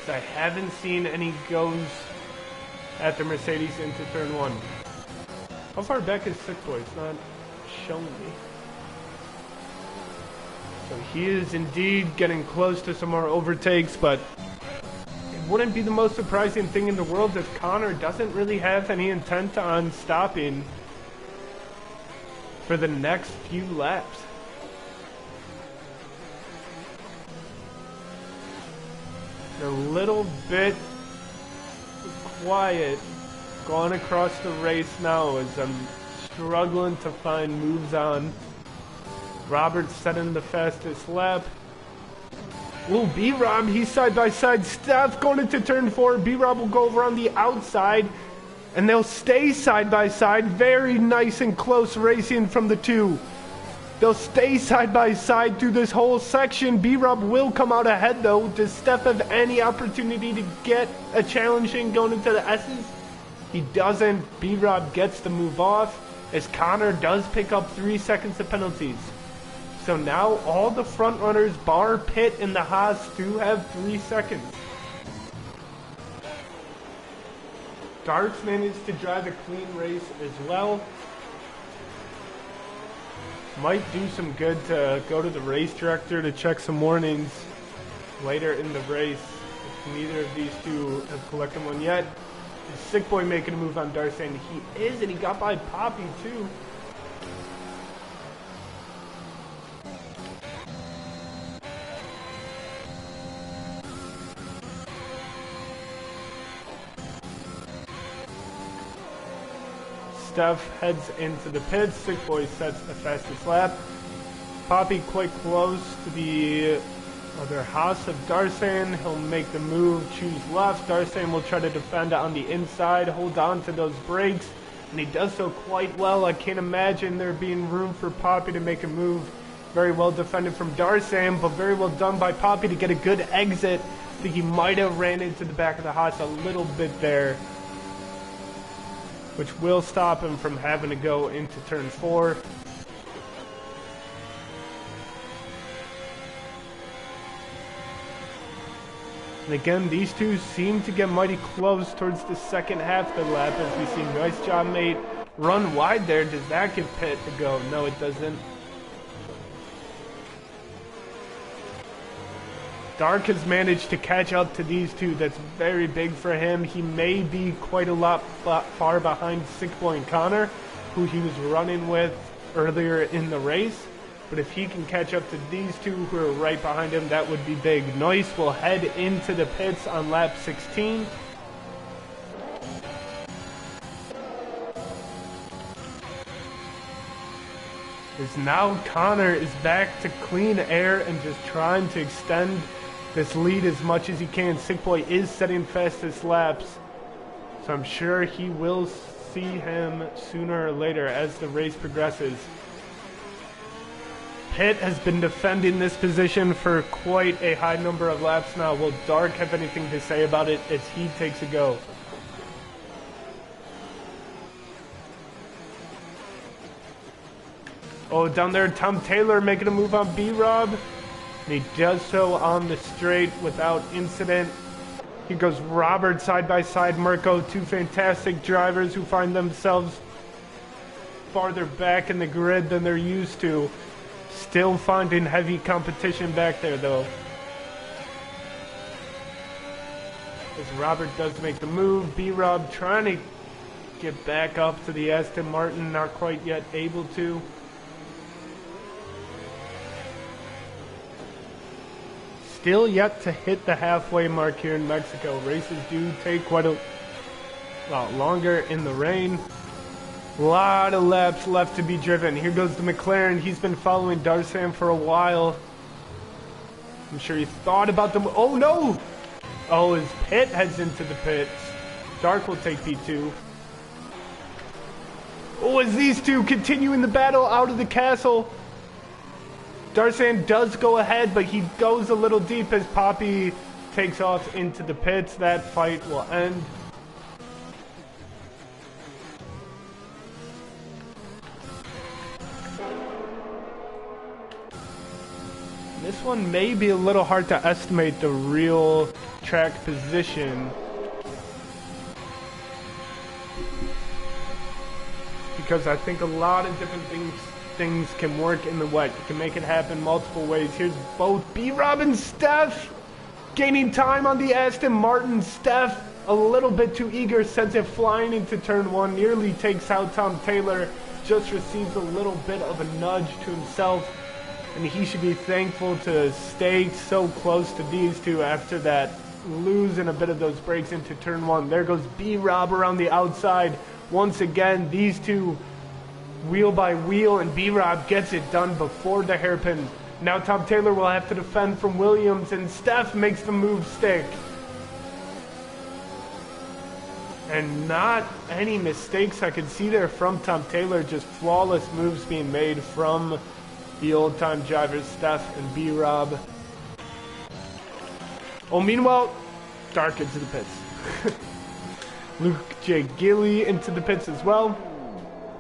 I haven't seen any goes at the Mercedes into turn 1. How far back is Sick Boy? It's not showing me. So he is indeed getting close to some more overtakes, but it wouldn't be the most surprising thing in the world if Connor doesn't really have any intent on stopping for the next few laps. A little bit quiet going across the race now as I'm struggling to find moves on. Roberts setting the fastest lap. Ooh, B-Rob, he's side by side. Steph going into turn 4. B-Rob will go over on the outside, and they'll stay side by side. Very nice and close racing from the two. They'll stay side by side through this whole section. B-Rob will come out ahead, though. Does Steph have any opportunity to get a challenge in going into the S's? He doesn't. B-Rob gets the move off as Connor does pick up 3 seconds of penalties. So now all the front runners, bar Pitt and the Haas, do have 3 seconds. Darks managed to drive a clean race as well. Might do some good to go to the race director to check some warnings later in the race. If neither of these two have collected one yet. Sick Boy making a move on Darcy, and he is, and he got by Poppy too. Steph heads into the pits. Sick Boy sets the fastest lap. Poppy quite close to the other Haas of Darsan. He'll make the move, choose left. Darsan will try to defend it on the inside, hold on to those brakes, and he does so quite well. I can't imagine there being room for Poppy to make a move. Very well defended from Darsan, but very well done by Poppy to get a good exit. I think he might have ran into the back of the Haas a little bit there, which will stop him from having to go into turn 4. And again, these two seem to get mighty close towards the second half of the lap as we see Nice Job Mate run wide there. Does that give Pitt to go? No, it doesn't. Dark has managed to catch up to these two. That's very big for him. He may be quite a lot far behind Sick Boy and Connor, who he was running with earlier in the race. But if he can catch up to these two who are right behind him, that would be big. Noyce will head into the pits on lap 16. As now Connor is back to clean air and just trying to extend this lead as much as he can. Sick Boy is setting fastest laps, so I'm sure he will see him sooner or later as the race progresses. Pitt has been defending this position for quite a high number of laps now. Will Dark have anything to say about it as he takes a go? Oh, down there, Tom Taylor making a move on B-Rob. And he does so on the straight without incident. Here goes Robert side by side. Mirko, two fantastic drivers who find themselves farther back in the grid than they're used to. Still finding heavy competition back there, though. As Robert does make the move, B-Rob trying to get back up to the Aston Martin, not quite yet able to. Still yet to hit the halfway mark here in Mexico. Races do take quite a lot longer in the rain. A lot of laps left to be driven. Here goes the McLaren. He's been following Darsan for a while. I'm sure he thought about them. Oh no! Oh, his pit heads into the pits. Dark will take P2. Oh, as these two continuing the battle out of the castle. Darsan does go ahead, but he goes a little deep as Poppy takes off into the pits. That fight will end. This one may be a little hard to estimate the real track position, because I think a lot of different things can work in the wet. You can make it happen multiple ways. Here's both B-Rob and Steph gaining time on the Aston Martin. Steph a little bit too eager, sends it flying into turn one, nearly takes out Tom Taylor, just receives a little bit of a nudge to himself, and he should be thankful to stay so close to these two after that, losing a bit of those brakes into turn one. There goes B-Rob around the outside. Once again, these two wheel by wheel, and B-Rob gets it done before the hairpin. Now Tom Taylor will have to defend from Williams, and Steph makes the move stick. And not any mistakes I could see there from Tom Taylor, just flawless moves being made from the old-time drivers, Steph and B-Rob. Oh, meanwhile, Dark into the pits. Luke J. Gilly into the pits as well.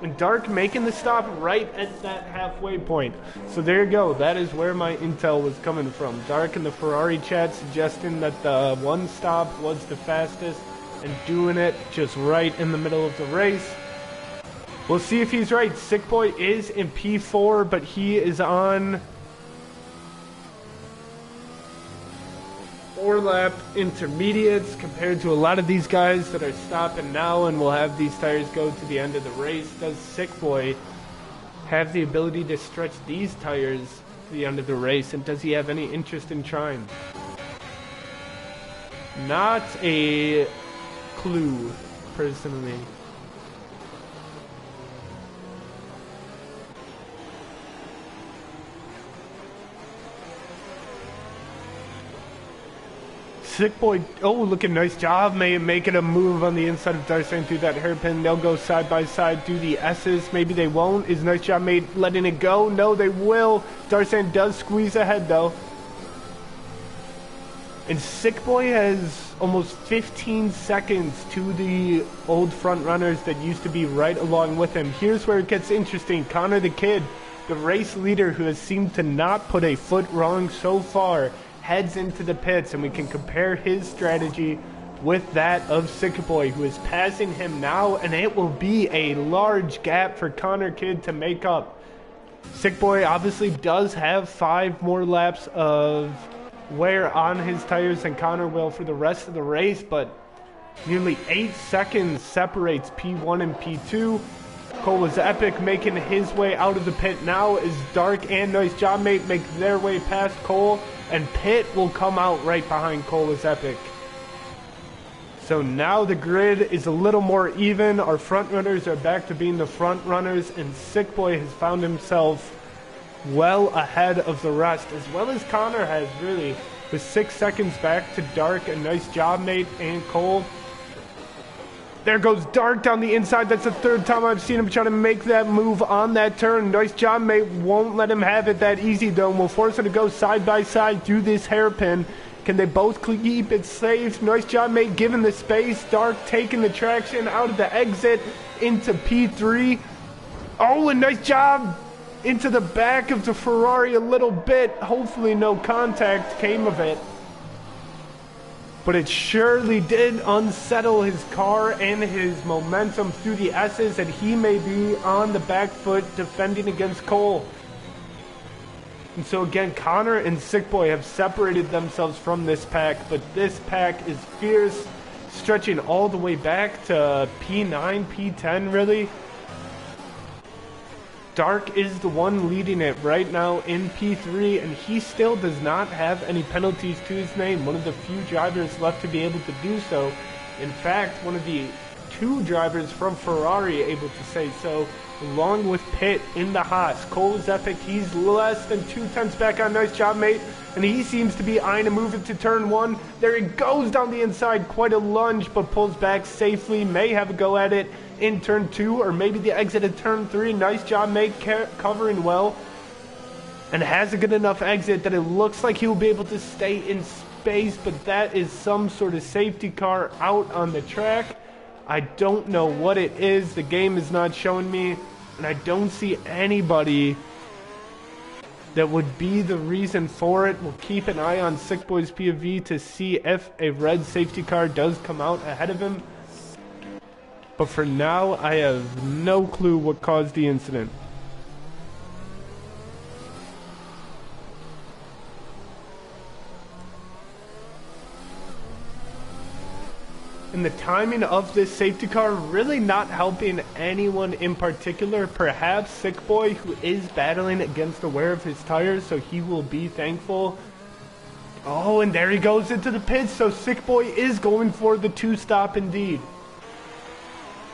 And Dark making the stop right at that halfway point. So there you go. That is where my intel was coming from. Dark in the Ferrari chat suggesting that the one stop was the fastest and doing it just right in the middle of the race. We'll see if he's right. Sick Boy is in P4, but he is on 4-lap intermediates compared to a lot of these guys that are stopping now and will have these tires go to the end of the race. Does Sick Boy have the ability to stretch these tires to the end of the race, and does he have any interest in trying? Not a clue, personally. Sick Boy, oh, looking nice job, making a move on the inside of Darsan through that hairpin. They'll go side by side, do the S's. Maybe they won't. Is nice job made letting it go? No, they will. Darsan does squeeze ahead, though. And Sick Boy has almost 15 seconds to the old front runners that used to be right along with him. Here's where it gets interesting. Connor the Kid, the race leader who has seemed to not put a foot wrong so far, heads into the pits, and we can compare his strategy with that of Sick Boy, who is passing him now, and it will be a large gap for Connor Kid to make up. Sick Boy obviously does have 5 more laps of wear on his tires than Connor will for the rest of the race, but nearly 8 seconds separates P1 and P2. Cole was epic making his way out of the pit now as Dark and Nice Job Mate make their way past Cole, and Pitt will come out right behind Cole was epic. So now the grid is a little more even. Our front runners are back to being the front runners, and Sick Boy has found himself well ahead of the rest, as well as Connor has, really, with 6 seconds back to Dark and Nice Job Mate and Cole. There goes Dark down the inside. That's the 3rd time I've seen him try to make that move on that turn. Nice Job Mate won't let him have it that easy, though, and will force him to go side by side through this hairpin. Can they both keep it safe? Nice Job Mate giving the space. Dark taking the traction out of the exit into P3. Oh, and Nice Job into the back of the Ferrari a little bit. Hopefully no contact came of it. But it surely did unsettle his car and his momentum through the S's, and he may be on the back foot defending against Cole. And so again, Connor and Sickboy have separated themselves from this pack, but this pack is fierce, stretching all the way back to P9, P10 really. Dark is the one leading it right now in P3, and he still does not have any penalties to his name. One of the few drivers left to be able to do so. In fact, one of the 2 drivers from Ferrari able to say so, along with Pitt in the Haas. Cole is epic. He's less than 2/10 back on. Nice job, mate. And he seems to be eyeing to move into turn 1. There he goes down the inside. Quite a lunge, but pulls back safely. May have a go at it in turn 2, or maybe the exit at turn 3. Nice job, mate, covering well. And has a good enough exit that it looks like he will be able to stay in space, but that is some sort of safety car out on the track. I don't know what it is. The game is not showing me, and I don't see anybody that would be the reason for it. We'll keep an eye on Sickboy's POV to see if a red safety car does come out ahead of him. But for now, I have no clue what caused the incident. And the timing of this safety car really not helping anyone in particular. Perhaps Sickboy, who is battling against the wear of his tires, so he will be thankful. Oh, and there he goes into the pits, so Sickboy is going for the 2-stop indeed.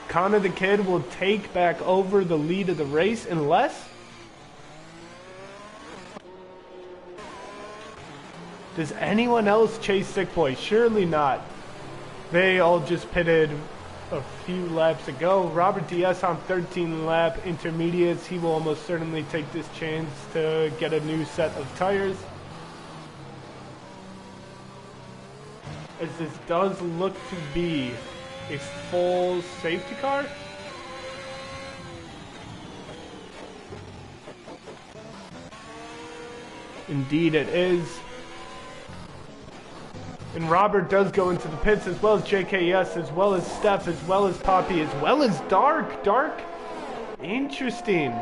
Connor the Kid will take back over the lead of the race unless... Does anyone else chase Sickboy? Surely not. They all just pitted a few laps ago. Robert DS on 13 lap intermediates. He will almost certainly take this chance to get a new set of tires. As this does look to be a full safety car. Indeed it is. And Robert does go into the pits, as well as JKS, as well as Steph, as well as Poppy, as well as Dark. Dark, interesting.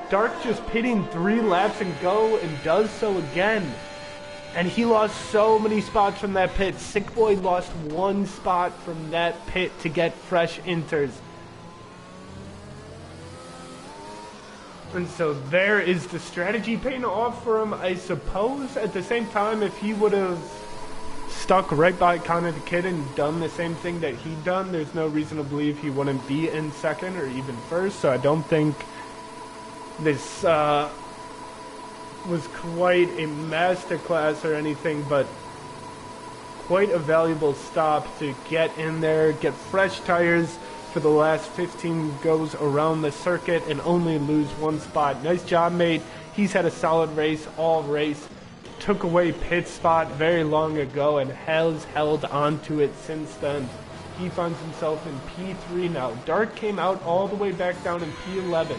Dark just pitting 3 laps and go, and does so again. And he lost so many spots from that pit. Sickboy lost 1 spot from that pit to get fresh inters. And so there is the strategy paying off for him, I suppose. At the same time, if he would have stuck right by Connor the Kid and done the same thing that he'd done, there's no reason to believe he wouldn't be in second or even first. So I don't think this was quite a masterclass or anything, but quite a valuable stop to get in there, get fresh tires for the last 15 goes around the circuit and only lose 1 spot. Nice job, mate. He's had a solid race all race. Took away pit spot very long ago and has held on to it since then. He finds himself in P3 now. Dark came out all the way back down in P11.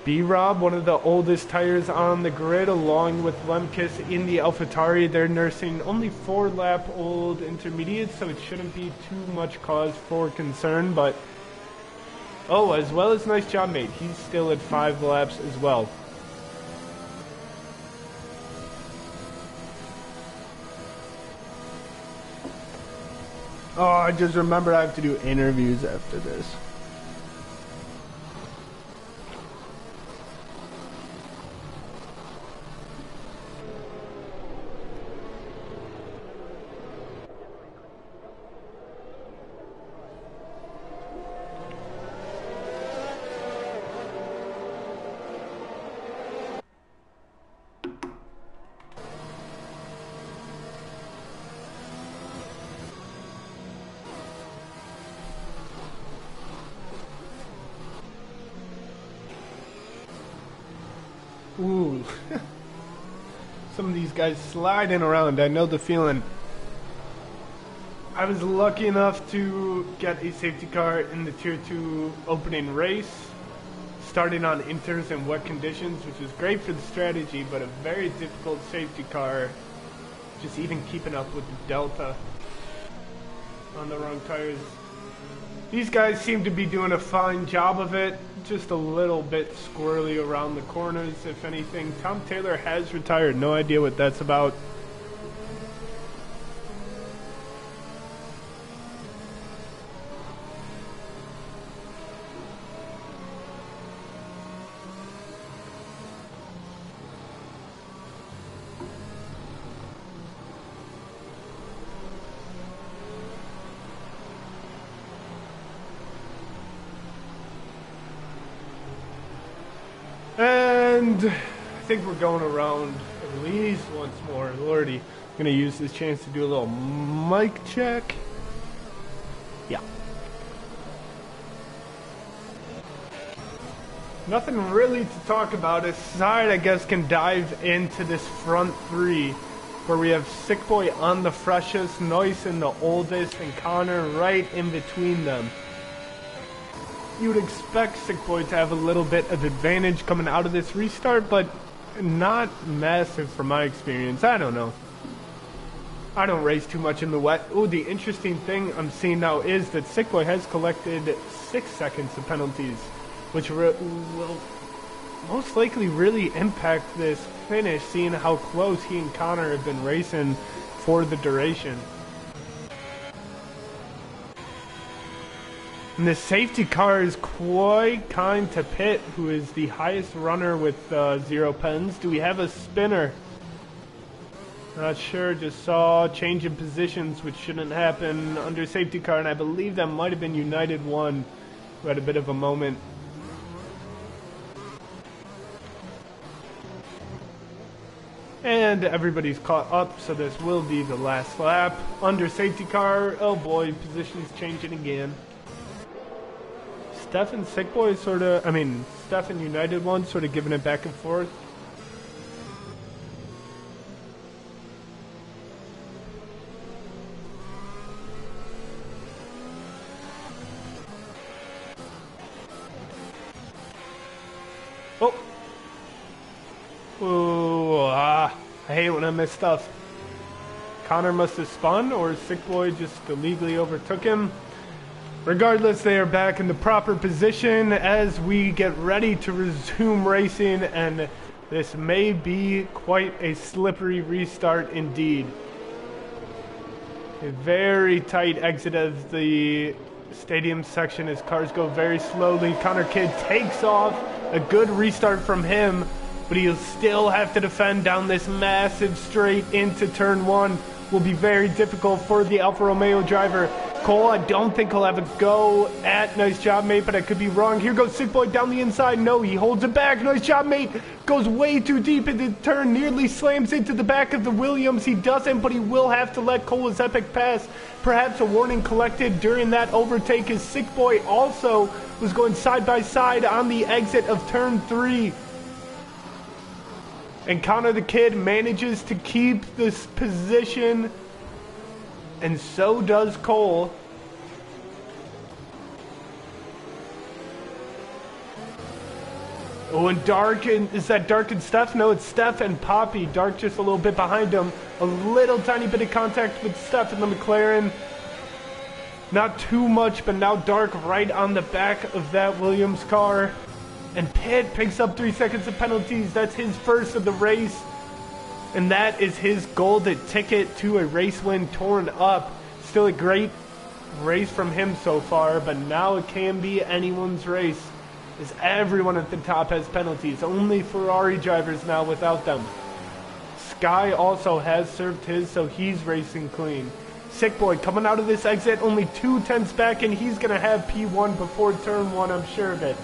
B-Rob, one of the oldest tires on the grid, along with Lemkis in the AlphaTauri. They're nursing only 4-lap-old intermediates, so it shouldn't be too much cause for concern, but... Oh, as well as nice job, mate. He's still at 5 laps as well. Oh, I just remembered I have to do interviews after this. Ooh. Some of these guys sliding around. I know the feeling. I was lucky enough to get a safety car in the Tier 2 opening race, starting on inters and wet conditions, which was great for the strategy, but a very difficult safety car, just even keeping up with the Delta on the wrong tires. These guys seem to be doing a fine job of it, just a little bit squirrely around the corners, if anything. Tom Taylor has retired, no idea what that's about. And I think we're going around at least once more. Lordy, I'm gonna use this chance to do a little mic check. Yeah. Nothing really to talk about. Aside, I guess, can dive into this front three, where we have Sick Boy on the freshest, Noyson the oldest, and Connor right in between them. You would expect Sick Boy to have a little bit of advantage coming out of this restart, but not massive from my experience. I don't know. I don't race too much in the wet. Oh, the interesting thing I'm seeing now is that Sick Boy has collected 6 seconds of penalties, which will most likely really impact this finish, seeing how close he and Connor have been racing for the duration. And the safety car is quite kind to Pitt, who is the highest runner with 0 pens. Do we have a spinner? Not sure, just saw change in positions, which shouldn't happen under safety car, and I believe that might have been United 1, who had a bit of a moment. And everybody's caught up, so this will be the last lap. Under safety car, oh boy, positions changing again. Steph and Sick Boy Steph and United 1 sort of giving it back and forth. Oh! Ooh, I hate when I miss stuff. Connor must have spun, or Sick Boy just illegally overtook him. Regardless, they are back in the proper position as we get ready to resume racing, and this may be quite a slippery restart indeed. A very tight exit of the stadium section as cars go very slowly. Connor Kidd takes off. A good restart from him, but he'll still have to defend down this massive straight into turn 1. Will be very difficult for the Alfa Romeo driver. Cole, I don't think he'll have a go at Nice Job Mate, but I could be wrong. Here goes Sick Boy down the inside. No, he holds it back. Nice Job Mate goes way too deep into the turn, nearly slams into the back of the Williams. He doesn't, but he will have to let Cole's epic pass. Perhaps a warning collected during that overtake as Sick Boy also was going side by side on the exit of turn 3. And Connor the Kid manages to keep this position, and so does Cole. Oh, and Dark, is that Dark and Steph? No, it's Steph and Poppy. Dark just a little bit behind him. A little tiny bit of contact with Steph in the McLaren. Not too much, but now Dark right on the back of that Williams car. And Pitt picks up 3 seconds of penalties. That's his first of the race. And that is his golden ticket to a race win torn up. Still a great race from him so far, but now it can be anyone's race, as everyone at the top has penalties. Only Ferrari drivers now without them. Sky also has served his, so he's racing clean. Sick Boy coming out of this exit, only 2 tenths back, and he's going to have P1 before turn 1, I'm sure of it.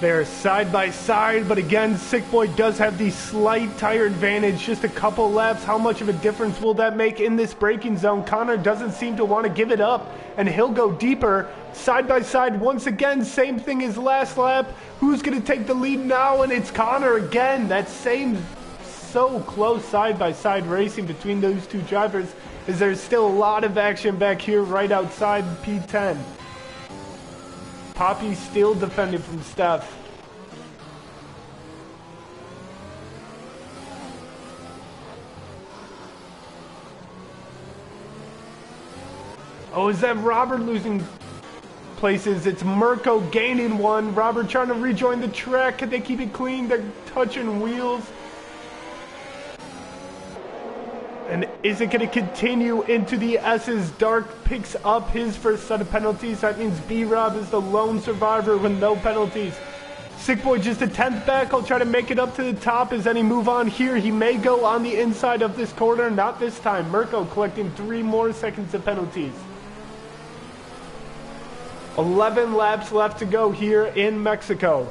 They're side by side, but again, Sick Boy does have the slight tire advantage, just a couple laps. How much of a difference will that make in this braking zone? Connor doesn't seem to want to give it up, and he'll go deeper. Side by side once again, same thing as last lap. Who's going to take the lead now? And it's Connor again. That same so close side by side racing between those two drivers, as there's still a lot of action back here right outside P10. Poppy still defending from Steph. Oh, is that Robert losing places? It's Mirko gaining one. Robert trying to rejoin the track. Can they keep it clean? They're touching wheels. And is it going to continue into the S's? Dark picks up his first set of penalties. That means B-Rob is the lone survivor with no penalties. Sick Boy just a 10th back. He'll try to make it up to the top. As any move on here, he may go on the inside of this corner. Not this time. Mirko collecting 3 more seconds of penalties. 11 laps left to go here in Mexico.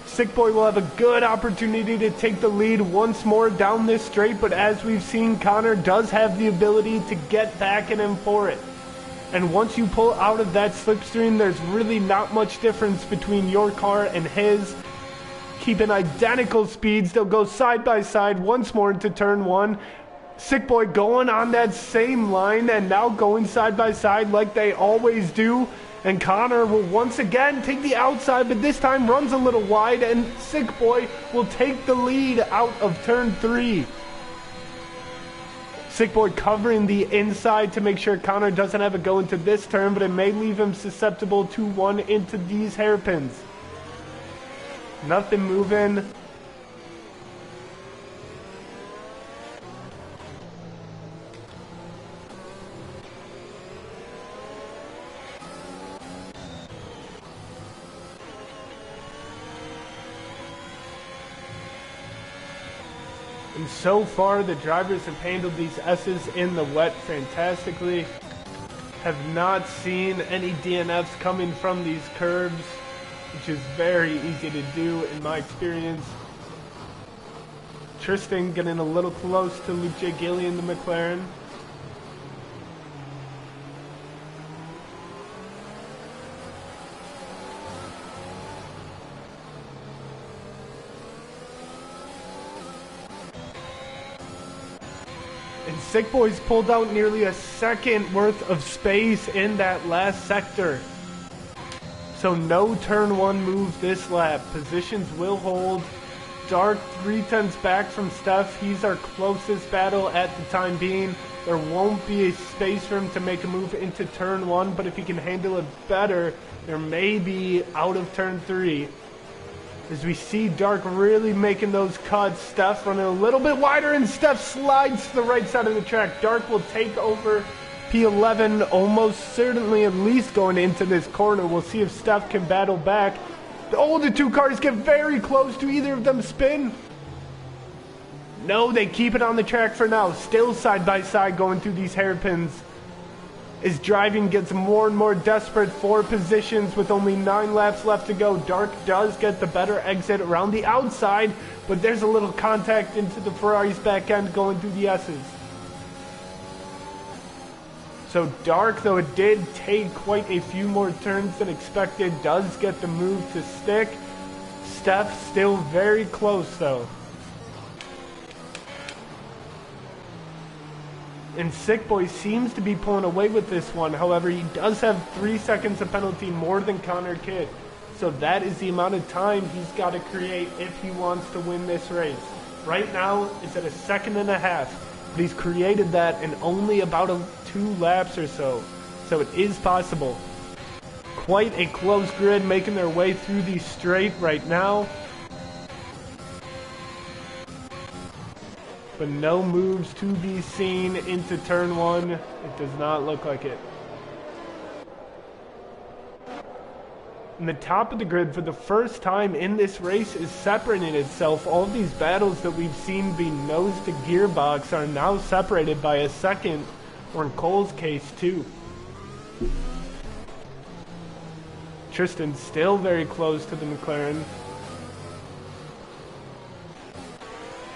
Sick Boy will have a good opportunity to take the lead once more down this straight, but as we've seen, Connor does have the ability to get back in him for it. And once you pull out of that slipstream, there's really not much difference between your car and his. Keeping identical speeds, they'll go side by side once more into turn 1. Sick Boy going on that same line and now going side by side like they always do. And Connor will once again take the outside, but this time runs a little wide, and Sick Boy will take the lead out of turn 3. Sick Boy covering the inside to make sure Connor doesn't have a go into this turn, but it may leave him susceptible to one into these hairpins. Nothing moving. And so far, the drivers have handled these S's in the wet fantastically. Have not seen any DNFs coming from these curves, which is very easy to do in my experience. Tristan getting a little close to Luke J. Gilly in the McLaren. And Sick Boy's pulled out nearly a second worth of space in that last sector. So no turn 1 move this lap. Positions will hold. Dark 3/10 back from Steph. He's our closest battle at the time being. There won't be a space for him to make a move into turn 1, but if he can handle it better, there may be out of turn 3. As we see Dark really making those cuts, Steph running a little bit wider, and Steph slides to the right side of the track. Dark will take over P11, almost certainly at least going into this corner. We'll see if Steph can battle back. Oh, the two cars get very close. Do either of them spin? No, they keep it on the track for now. Still side by side going through these hairpins. As driving gets more and more desperate for positions with only 9 laps left to go. Dark does get the better exit around the outside, but there's a little contact into the Ferrari's back end going through the S's. So Dark, though it did take quite a few more turns than expected, does get the move to stick. Steph still very close though. And Sick Boy seems to be pulling away with this one. However, he does have 3 seconds of penalty more than Connor Kidd. So that is the amount of time he's got to create if he wants to win this race. Right now, it's at 1.5 seconds. But he's created that in only about 2 laps or so. So it is possible. Quite a close grid making their way through the straight right now. But no moves to be seen into turn 1. It does not look like it. And the top of the grid for the first time in this race is separating itself. All of these battles that we've seen be nose to gearbox are now separated by 1 second, or in Cole's case 2. Tristan still very close to the McLaren,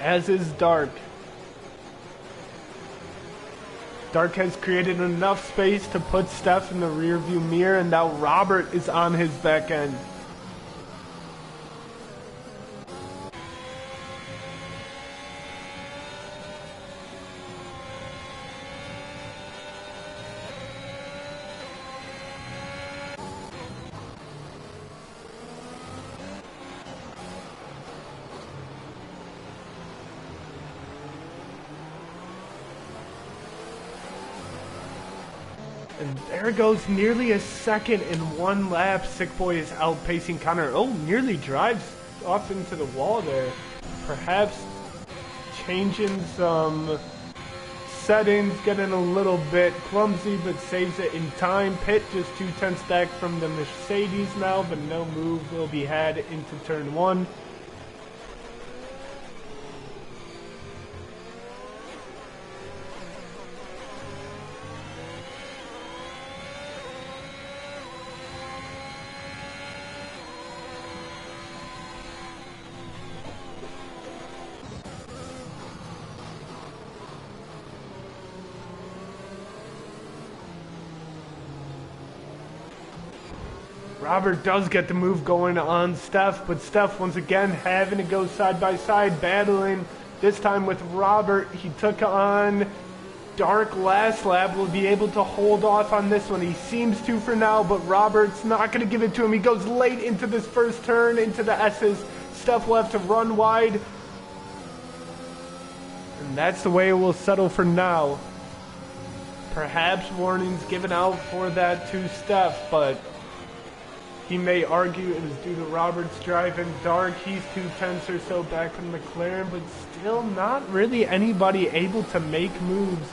as is Dark. Dark has created enough space to put Steph in the rear view mirror, and now Robert is on his back end. And there goes nearly a second in one lap. Sick Boy is outpacing Connor. Oh, nearly drives off into the wall there. Perhaps changing some settings, getting a little bit clumsy, but saves it in time. Pitt just 2/10 back from the Mercedes now, but no move will be had into turn one. Robert does get the move going on Steph, but Steph once again having to go side by side, battling. This time with Robert, he took on Dark last lap. Will be able to hold off on this one. He seems to for now, but Robert's not going to give it to him. He goes late into this first turn, into the S's. Steph will have to run wide. And that's the way it will settle for now. Perhaps warnings given out for that to Steph, but he may argue it was due to Roberts driving Dark. He's 2/10 or so back from McLaren, but still not really anybody able to make moves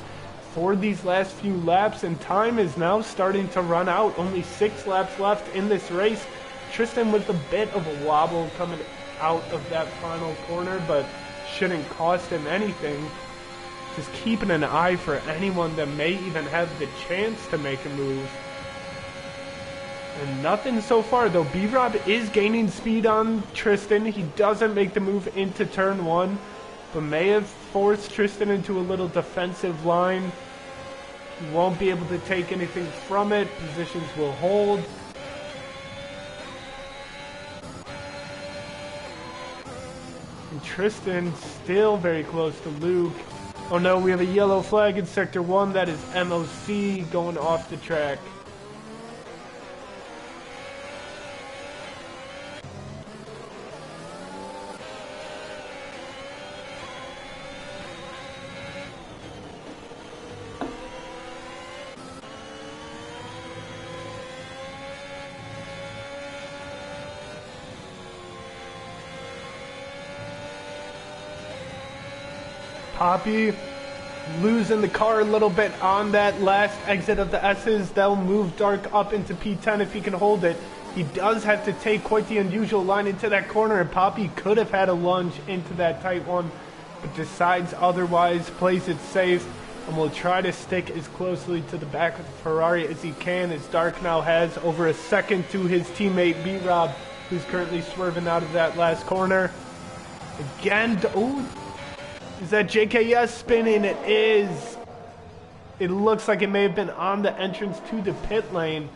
for these last few laps, and time is now starting to run out. Only 6 laps left in this race. Tristan with a bit of a wobble coming out of that final corner, but shouldn't cost him anything. Just keeping an eye for anyone that may even have the chance to make a move. And nothing so far, though. B-Rob is gaining speed on Tristan. He doesn't make the move into turn one, but may have forced Tristan into a little defensive line. He won't be able to take anything from it. Positions will hold. And Tristan still very close to Luke. Oh no, we have a yellow flag in Sector 1. That is MOC going off the track. Poppy losing the car a little bit on that last exit of the S's. They'll move Dark up into P10 if he can hold it. He does have to take quite the unusual line into that corner, and Poppy could have had a lunge into that tight one, but decides otherwise, plays it safe, and will try to stick as closely to the back of the Ferrari as he can, as Dark now has over a second to his teammate B-Rob, who's currently swerving out of that last corner. Again, oh, is that JKS spinning? It is. It looks like it may have been on the entrance to the pit lane.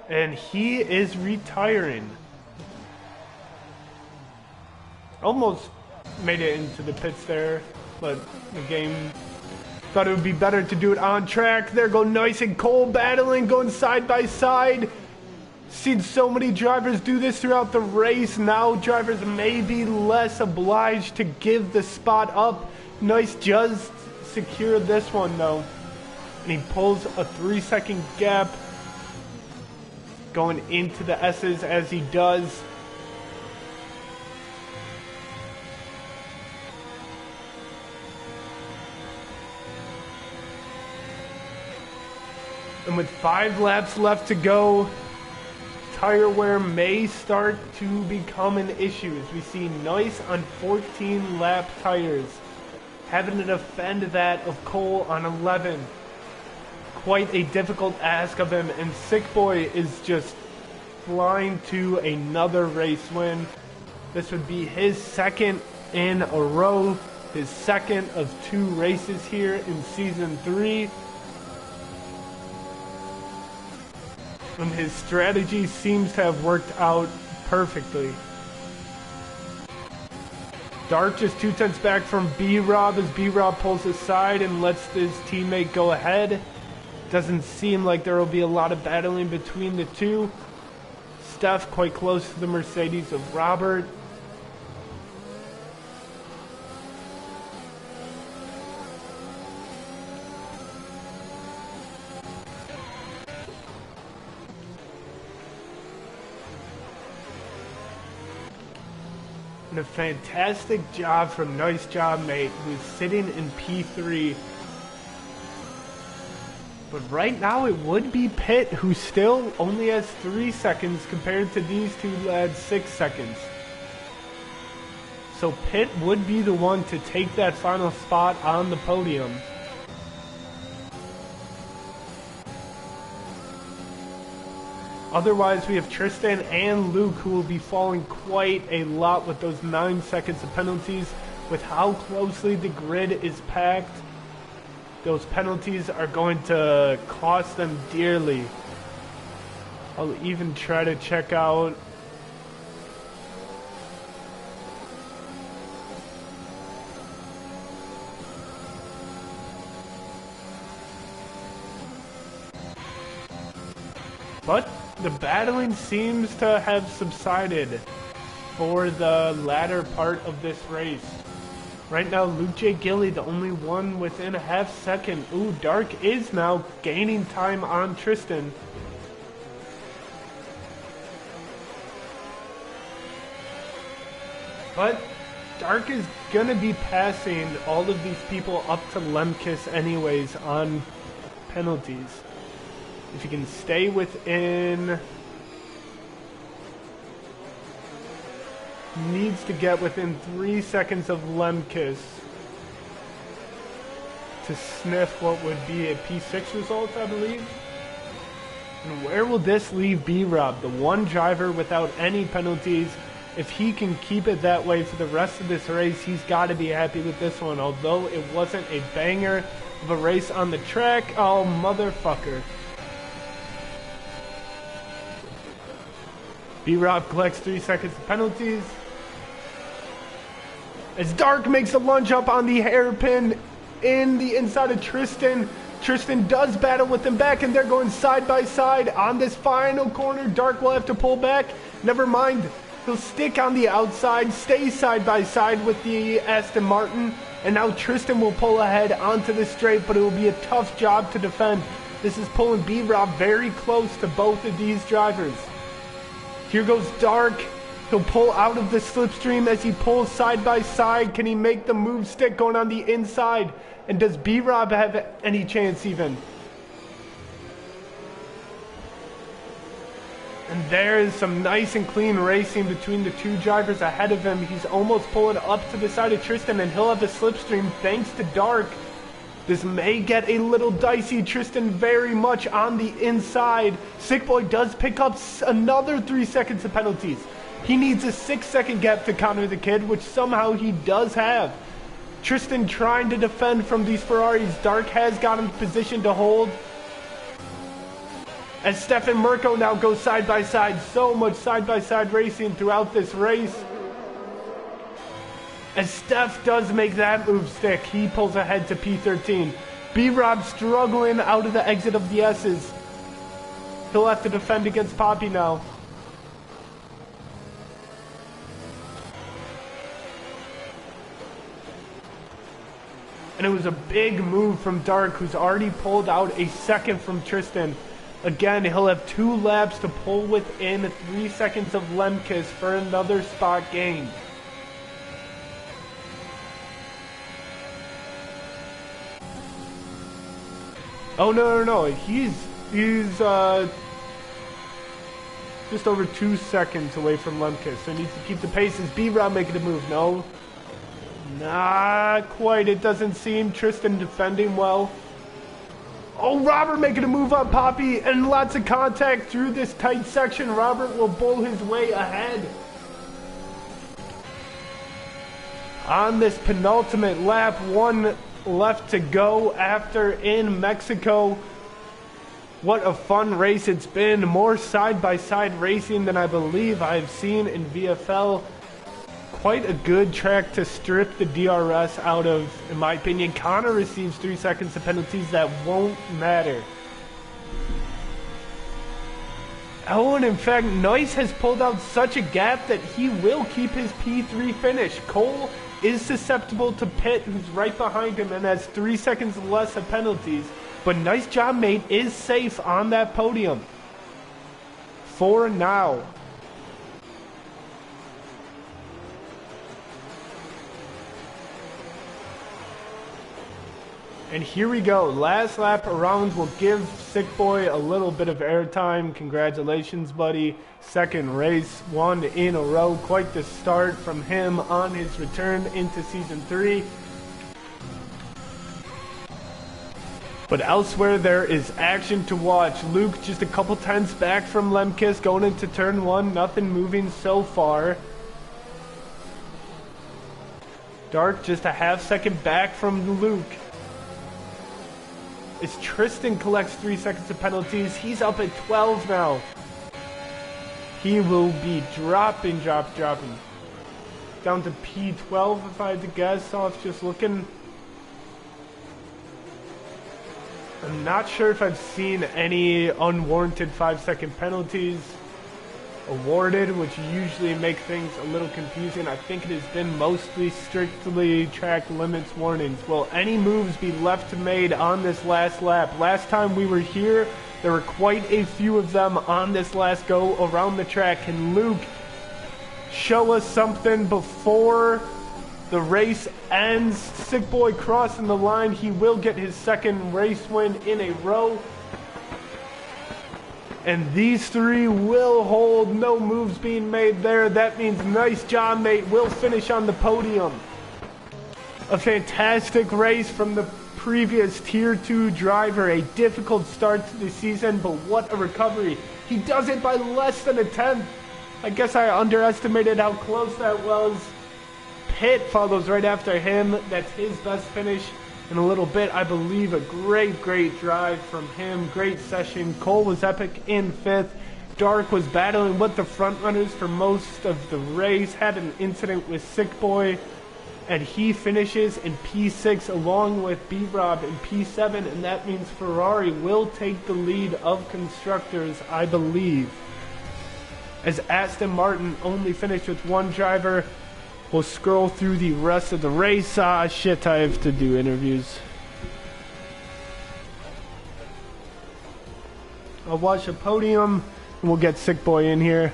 And he is retiring. Almost made it into the pits there, but the game thought it would be better to do it on track. There go Nice and Cole battling, going side by side. Seen so many drivers do this throughout the race. Now drivers may be less obliged to give the spot up. Nice just secure this one though. And he pulls a 3-second gap going into the S's as he does. And with 5 laps left to go, tire wear may start to become an issue as we see Nice on 14 lap tires, having to defend that of Cole on 11. Quite a difficult ask of him, and Sick Boy is just flying to another race win. This would be his second in a row, his second of 2 races here in Season 3. And his strategy seems to have worked out perfectly. Dark just 2/10 back from B-Rob as B-Rob pulls aside and lets his teammate go ahead. Doesn't seem like there will be a lot of battling between the two. Steph quite close to the Mercedes of Robert. And a fantastic job from Nice Job Mate, who's sitting in P3. But right now it would be Pitt, who still only has 3 seconds compared to these two lads 6 seconds. So Pitt would be the one to take that final spot on the podium. Otherwise, we have Tristan and Luke, who will be falling quite a lot with those 9 seconds of penalties. With how closely the grid is packed, those penalties are going to cost them dearly. I'll even try to check out but the battling seems to have subsided for the latter part of this race. Right now, Luke J. Gilly, the only one within a half second. Ooh, Dark is now gaining time on Tristan. But Dark is gonna be passing all of these people up to Lemkis anyways on penalties. If you can stay within... Needs to get within 3 seconds of Lemkis to sniff what would be a P6 result, I believe. And where will this leave B-Rob, the one driver without any penalties? If he can keep it that way for the rest of this race, he's got to be happy with this one. Although it wasn't a banger of a race on the track. Oh, motherfucker. B-Rob collects 3 seconds of penalties. As Dark makes a lunge up on the hairpin in the inside of Tristan. Tristan does battle with him back, and they're going side by side on this final corner. Dark will have to pull back. Never mind. He'll stick on the outside, stay side by side with the Aston Martin, and now Tristan will pull ahead onto the straight, but it will be a tough job to defend. This is pulling B-Rob very close to both of these drivers. Here goes Dark. He'll pull out of the slipstream as he pulls side by side. Can he make the move stick going on the inside? And does B-Rob have any chance even? And there is some nice and clean racing between the two drivers ahead of him. He's almost pulling up to the side of Tristan, and he'll have a slipstream thanks to Dark. This may get a little dicey. Tristan very much on the inside. Sick Boy does pick up another 3 seconds of penalties. He needs a 6 second gap to counter the kid, which somehow he does have. Tristan trying to defend from these Ferraris. Dark has got him positioned to hold. As Steph and Mirko now go side by side. So much side by side racing throughout this race. As Steph does make that move stick, he pulls ahead to P13. B-Rob struggling out of the exit of the S's. He'll have to defend against Poppy now. And it was a big move from Dark, who's already pulled out a second from Tristan. Again, he'll have 2 laps to pull within 3 seconds of Lemkis for another spot gain. Oh, no. He's just over 2 seconds away from Lemkis, so he needs to keep the pace. Is B-Rob making a move? No. Not quite, it doesn't seem. Tristan defending well. Oh, Robert making a move on Poppy, and lots of contact through this tight section. Robert will bull his way ahead. On this penultimate lap, 1 left to go after in Mexico. What a fun race it's been. More side-by-side racing than I believe I've seen in VFL. Quite a good track to strip the DRS out of, in my opinion. Connor receives 3 seconds of penalties that won't matter. Oh, and in fact, Nice has pulled out such a gap that he will keep his P3 finish. Cole is susceptible to Pitt, who's right behind him and has 3 seconds less of penalties. But Nice Job Mate is safe on that podium. For now. And here we go. Last lap around will give Sick Boy a little bit of airtime. Congratulations, buddy. Second race, one in a row. Quite the start from him on his return into Season 3. But elsewhere, there is action to watch. Luke just a couple tenths back from Lemkis going into turn 1. Nothing moving so far. Dark just a half second back from Luke. As Tristan collects 3 seconds of penalties, he's up at 12 now. He will be dropping. Down to P12 if I had to guess off just looking. I'm not sure if I've seen any unwarranted 5-second penalties awarded, which usually make things a little confusing. I think it has been mostly strictly track limits warnings. Will any moves be left made on this last lap? Last time we were here, there were quite a few of them on this last go around the track. Can Luke show us something before the race ends? Sick Boy crossing the line. He will get his second race win in a row. And these 3 will hold. No moves being made there. That means nice job, mate. Will finish on the podium. A fantastic race from the previous Tier 2 driver. A difficult start to the season, but what a recovery. He does it by less than a tenth. I guess I underestimated how close that was. Pitt follows right after him. That's his best finish in a little bit. I believe a great drive from him. Great session. Cole was epic in 5th. Dark was battling with the front runners for most of the race. Had an incident with Sick Boy. And he finishes in P6 along with B-Rob in P7. And that means Ferrari will take the lead of constructors, I believe. As Aston Martin only finished with 1 driver. We'll scroll through the rest of the race. Shit, I have to do interviews. I'll watch a podium, and we'll get Sick Boy in here.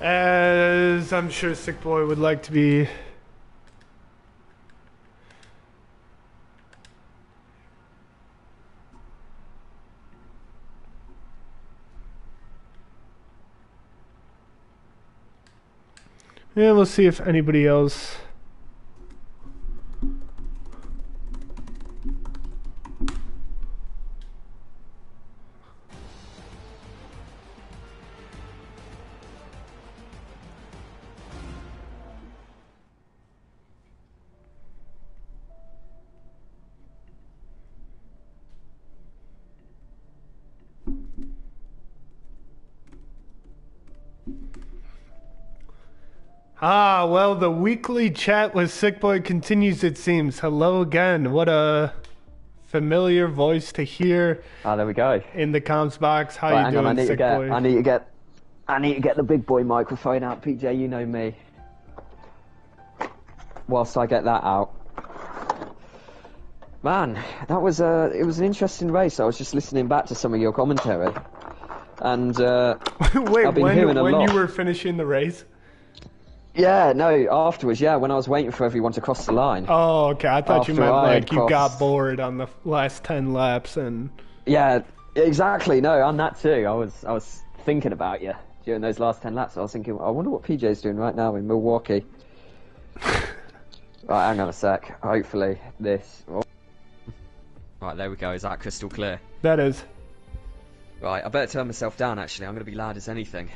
As I'm sure Sick Boy would like to be. Yeah, we'll see if anybody else. Well, the weekly chat with Sick Boy continues, it seems. Hello again. What a familiar voice to hear.
There we go.
In the comms box. How you doing, Sick Boy?
I need to get the big boy microphone out, PJ. You know me. Whilst I get that out. Man, that was it was an interesting race. I was just listening back to some of your commentary. And
wait,
I've been hearing a lot.
When you were finishing the race?
Yeah, no, afterwards, yeah, when I was waiting for everyone to cross the line.
Oh, okay. I thought you meant like you got bored on the last 10 laps and...
Yeah, exactly. No, on that too. I was thinking about you during those last 10 laps. I was thinking, I wonder what PJ's doing right now in Milwaukee. Right, hang on a sec. Hopefully this... Oh. Right, there we go. Is that crystal clear?
That is.
Right, I better turn myself down, actually. I'm going to be loud as anything.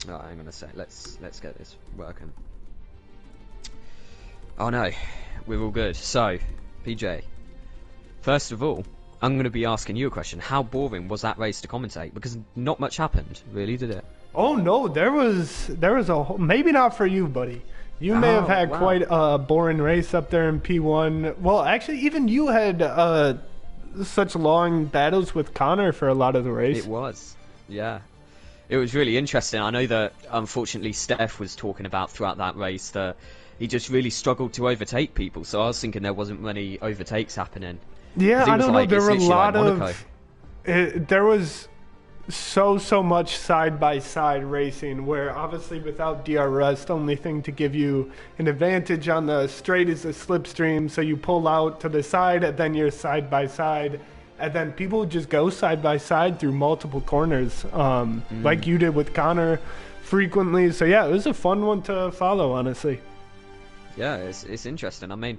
Oh, hang on a sec. Let's get this working. Oh no, we're all good. So, PJ, first of all, I'm going to be asking you a question. How boring was that race to commentate? Because not much happened, really, did it?
Oh no, there was a whole, maybe not for you, buddy. You may have had quite a boring race up there in P1. Well, actually, even you had such long battles with Connor for a lot of the race.
It was, yeah. It was really interesting. I know that, unfortunately, Steph was talking about throughout that race that he just really struggled to overtake people. So I was thinking there wasn't many overtakes happening.
Yeah, I don't know. There were a lot of... there was so much side-by-side racing where obviously without DRS, the only thing to give you an advantage on the straight is the slipstream. So you pull out to the side and then you're side-by-side. And then people just go side-by-side through multiple corners, like you did with Connor frequently. So yeah, it was a fun one to follow, honestly.
Yeah, it's interesting. I mean,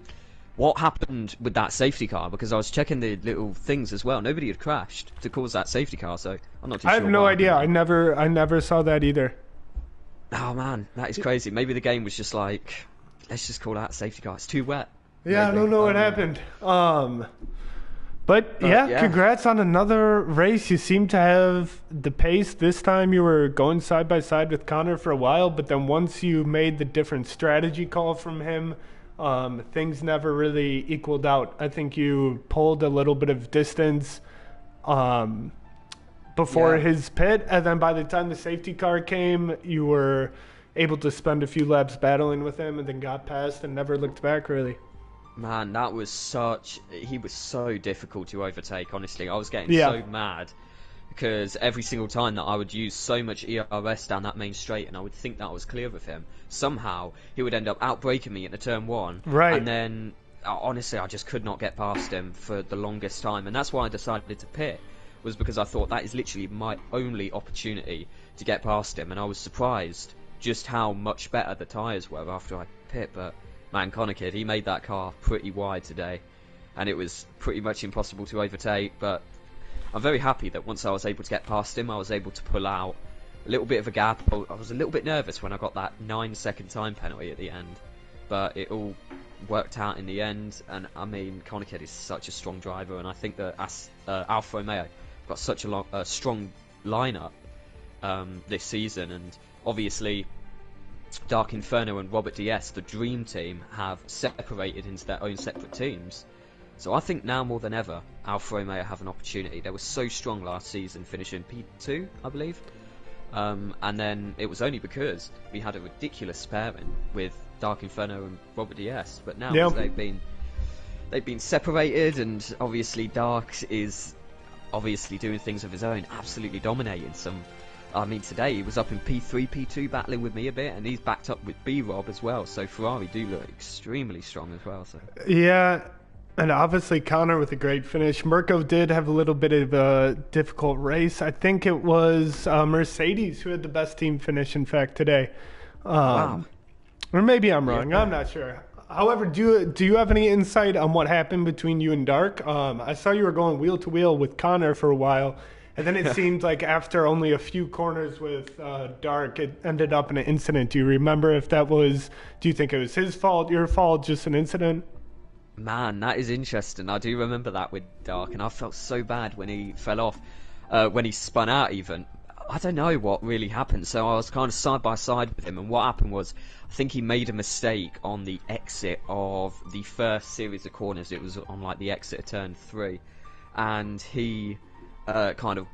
what happened with that safety car? Because I was checking the little things as well. Nobody had crashed to cause that safety car, so I'm not too sure.
I have no idea. I never saw that either.
Oh man, that is crazy. Maybe the game was just like, let's just call that safety car. It's too wet.
Yeah, maybe. I don't know what happened. But yeah, congrats on another race. You seem to have the pace. This time you were going side by side with Connor for a while, but then once you made the different strategy call from him, things never really equaled out. I think you pulled a little bit of distance before his pit, and then by the time the safety car came, you were able to spend a few laps battling with him and then got past and never looked back, really.
Man, that was he was so difficult to overtake, honestly. I was getting so mad because every single time that I would use so much ERS down that main straight and I would think that I was clear of him, somehow he would end up outbraking me at the turn one.
Right.
And then, honestly, I just could not get past him for the longest time. And that's why I decided to pit, was because I thought that is literally my only opportunity to get past him. And I was surprised just how much better the tyres were after I pit, but... Man, Connor Kid, he made that car pretty wide today, and it was pretty much impossible to overtake, but I'm very happy that once I was able to get past him, I was able to pull out a little bit of a gap. I was a little bit nervous when I got that 9-second time penalty at the end, but it all worked out in the end, and I mean, Connor Kid is such a strong driver, and I think that Alfa Romeo got such a strong lineup this season, and obviously... Dark Inferno and Robert DS, the dream team, have separated into their own separate teams. So I think now more than ever, Alfa Romeo have an opportunity. They were so strong last season, finishing P2, I believe. And then it was only because we had a ridiculous pairing with Dark Inferno and Robert DS. But now they've been separated, and obviously Dark is obviously doing things of his own, absolutely dominating some. I mean, today he was up in P3, P2 battling with me a bit, and he's backed up with B-Rob as well, so Ferrari do look extremely strong as well. So.
Yeah, and obviously Connor with a great finish. Mirko did have a little bit of a difficult race. I think it was Mercedes who had the best team finish, in fact, today.
Wow.
Or maybe I'm wrong, yeah. I'm not sure. However, do you have any insight on what happened between you and Dark? I saw you were going wheel-to-wheel with Connor for a while. And then it seemed like after only a few corners with Dark, it ended up in an incident. Do you remember if that was, do you think it was his fault, your fault, just an incident?
Man, that is interesting. I do remember that with Dark, and I felt so bad when he fell off, when he spun out even. I don't know what really happened, so I was kind of side by side with him, and what happened was, I think he made a mistake on the exit of the first series of corners. It was on like the exit of turn 3, and he... kind of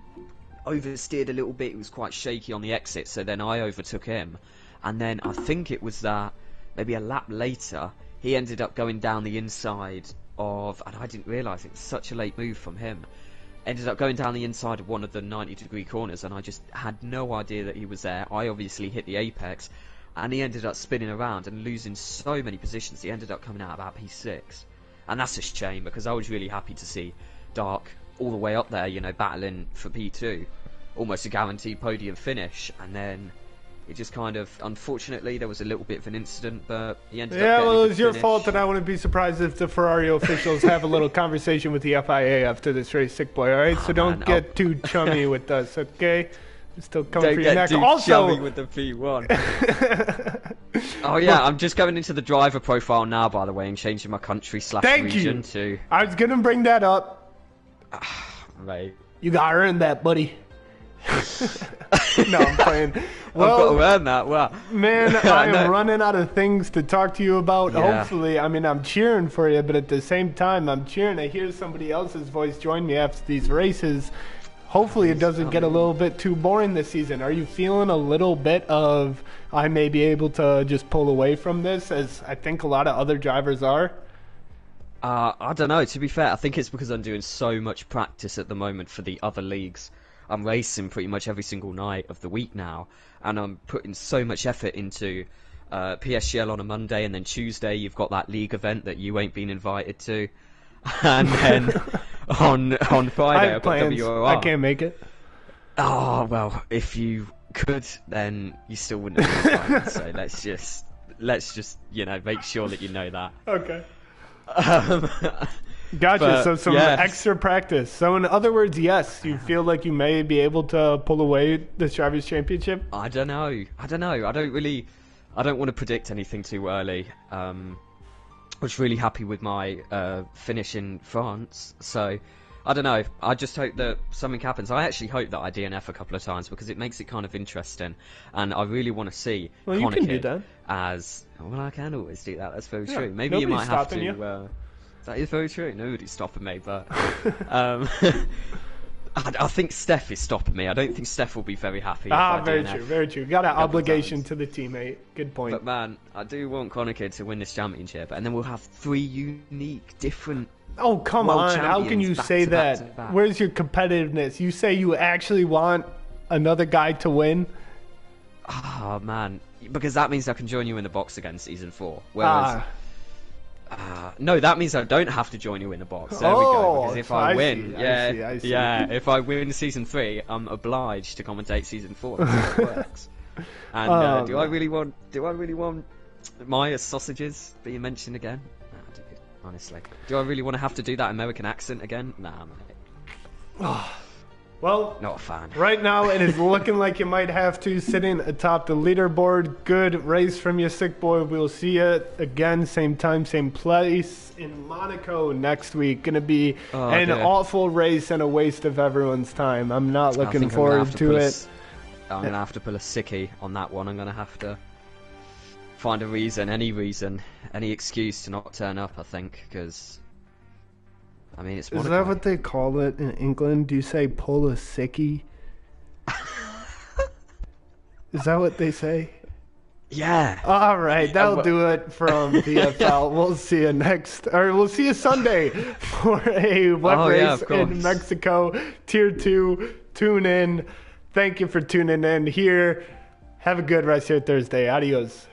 oversteered a little bit. It was quite shaky on the exit, so then I overtook him, and then I think it was that maybe a lap later he ended up going down the inside of, and I didn't realise it was such a late move from him, ended up going down the inside of one of the 90-degree corners, and I just had no idea that he was there. I obviously hit the apex, and he ended up spinning around and losing so many positions. He ended up coming out about P6, and that's a shame because I was really happy to see Dark all the way up there, you know, battling for P2, almost a guaranteed podium finish, and then it just kind of, unfortunately, there was a little bit of an incident, but he ended up getting
well, it was your
finish.
fault, and I wouldn't be surprised if the Ferrari officials have a little conversation with the FIA after this race, sick boy, alright? So don't get too chummy with us, okay? Still coming
Don't
for your
get
neck.
too
Also,
chubby with the P1. Oh yeah, I'm just going into the driver profile now, by the way, and changing my country /
thank
region
you.
to.
I was gonna bring that up.
Mate.
You gotta earn that, buddy. No, I'm playing. Well,
I've got to earn that. Well,
man, I am running out of things to talk to you about.
Yeah.
Hopefully, I mean, I'm cheering for you, but at the same time, I'm cheering to hear somebody else's voice join me after these races. Hopefully, it doesn't get a little bit too boring this season. Are you feeling a little bit of, I may be able to just pull away from this, as I think a lot of other drivers are?
I don't know. To be fair, I think it's because I'm doing so much practice at the moment for the other leagues. I'm racing pretty much every single night of the week now, and I'm putting so much effort into PSGL on a Monday, and then Tuesday you've got that league event that you ain't been invited to, and then on Friday I've got WRR.
I can't make it.
Oh well, if you could, then you still wouldn't have been invited. So let's just make sure that you know that.
Okay.
Um,
Gotcha.
But,
So some
yes.
extra practice. So in other words, yes, you feel like you may be able to pull away the Drivers' Championship?
I don't know. I don't want to predict anything too early. I was really happy with my finish in France, so I don't know. I just hope that something happens. I actually hope that I DNF a couple of times because it makes it kind of interesting, and I really want to see.
Well, you can do that.
As well, I can always do that. That's very
Yeah,
true. Maybe you
nobody's
might have
stopping
to.
you.
That is very true. Nobody's stopping me, but I think Steph is stopping me. I don't think Steph will be very happy. If I
Very
DNF.
true, very true. Got an
couple
obligation
times.
to the teammate. Good point.
But man, I do want Konica to win this championship, and then we'll have 3 unique, different.
Oh, come
world
on. How can
champions
you
back
say
to back
that?
to back.
Where's your competitiveness? You say you actually want another guy to win?
Oh man, because that means I can join you in the box again season 4. Whereas, no, that means I don't have to join you in the box. There we go. Because if I win,
I see.
if I win season 3, I'm obliged to commentate season 4. That's how it works. And do I really want Maya's sausages being mentioned again? Nah, dude, honestly, do I really want to have to do that American accent again? Nah, mate.
Well,
Not a fan.
right now it is looking like you might have to, sitting atop the leaderboard. Good race from you, sick boy. We'll see you again, same time, same place in Monaco next week. Gonna be an
dear.
awful race and a waste of everyone's time. I'm not
I
looking
think I'm gonna
forward
have
to
pull
it.
I'm gonna have to pull a sickie on that one. I'm gonna have to find a reason, any excuse to not turn up. I think because I mean it's.
Is
Monaco.
that what they call it in England? Do you say pull a sickie? Is that what they say?
Yeah.
All right, that'll do it from VFL. We'll see you we'll see you Sunday for a web race
of
in
course.
Mexico, Tier 2. Tune in. Thank you for tuning in here. Have a good rest of your Thursday. Adios.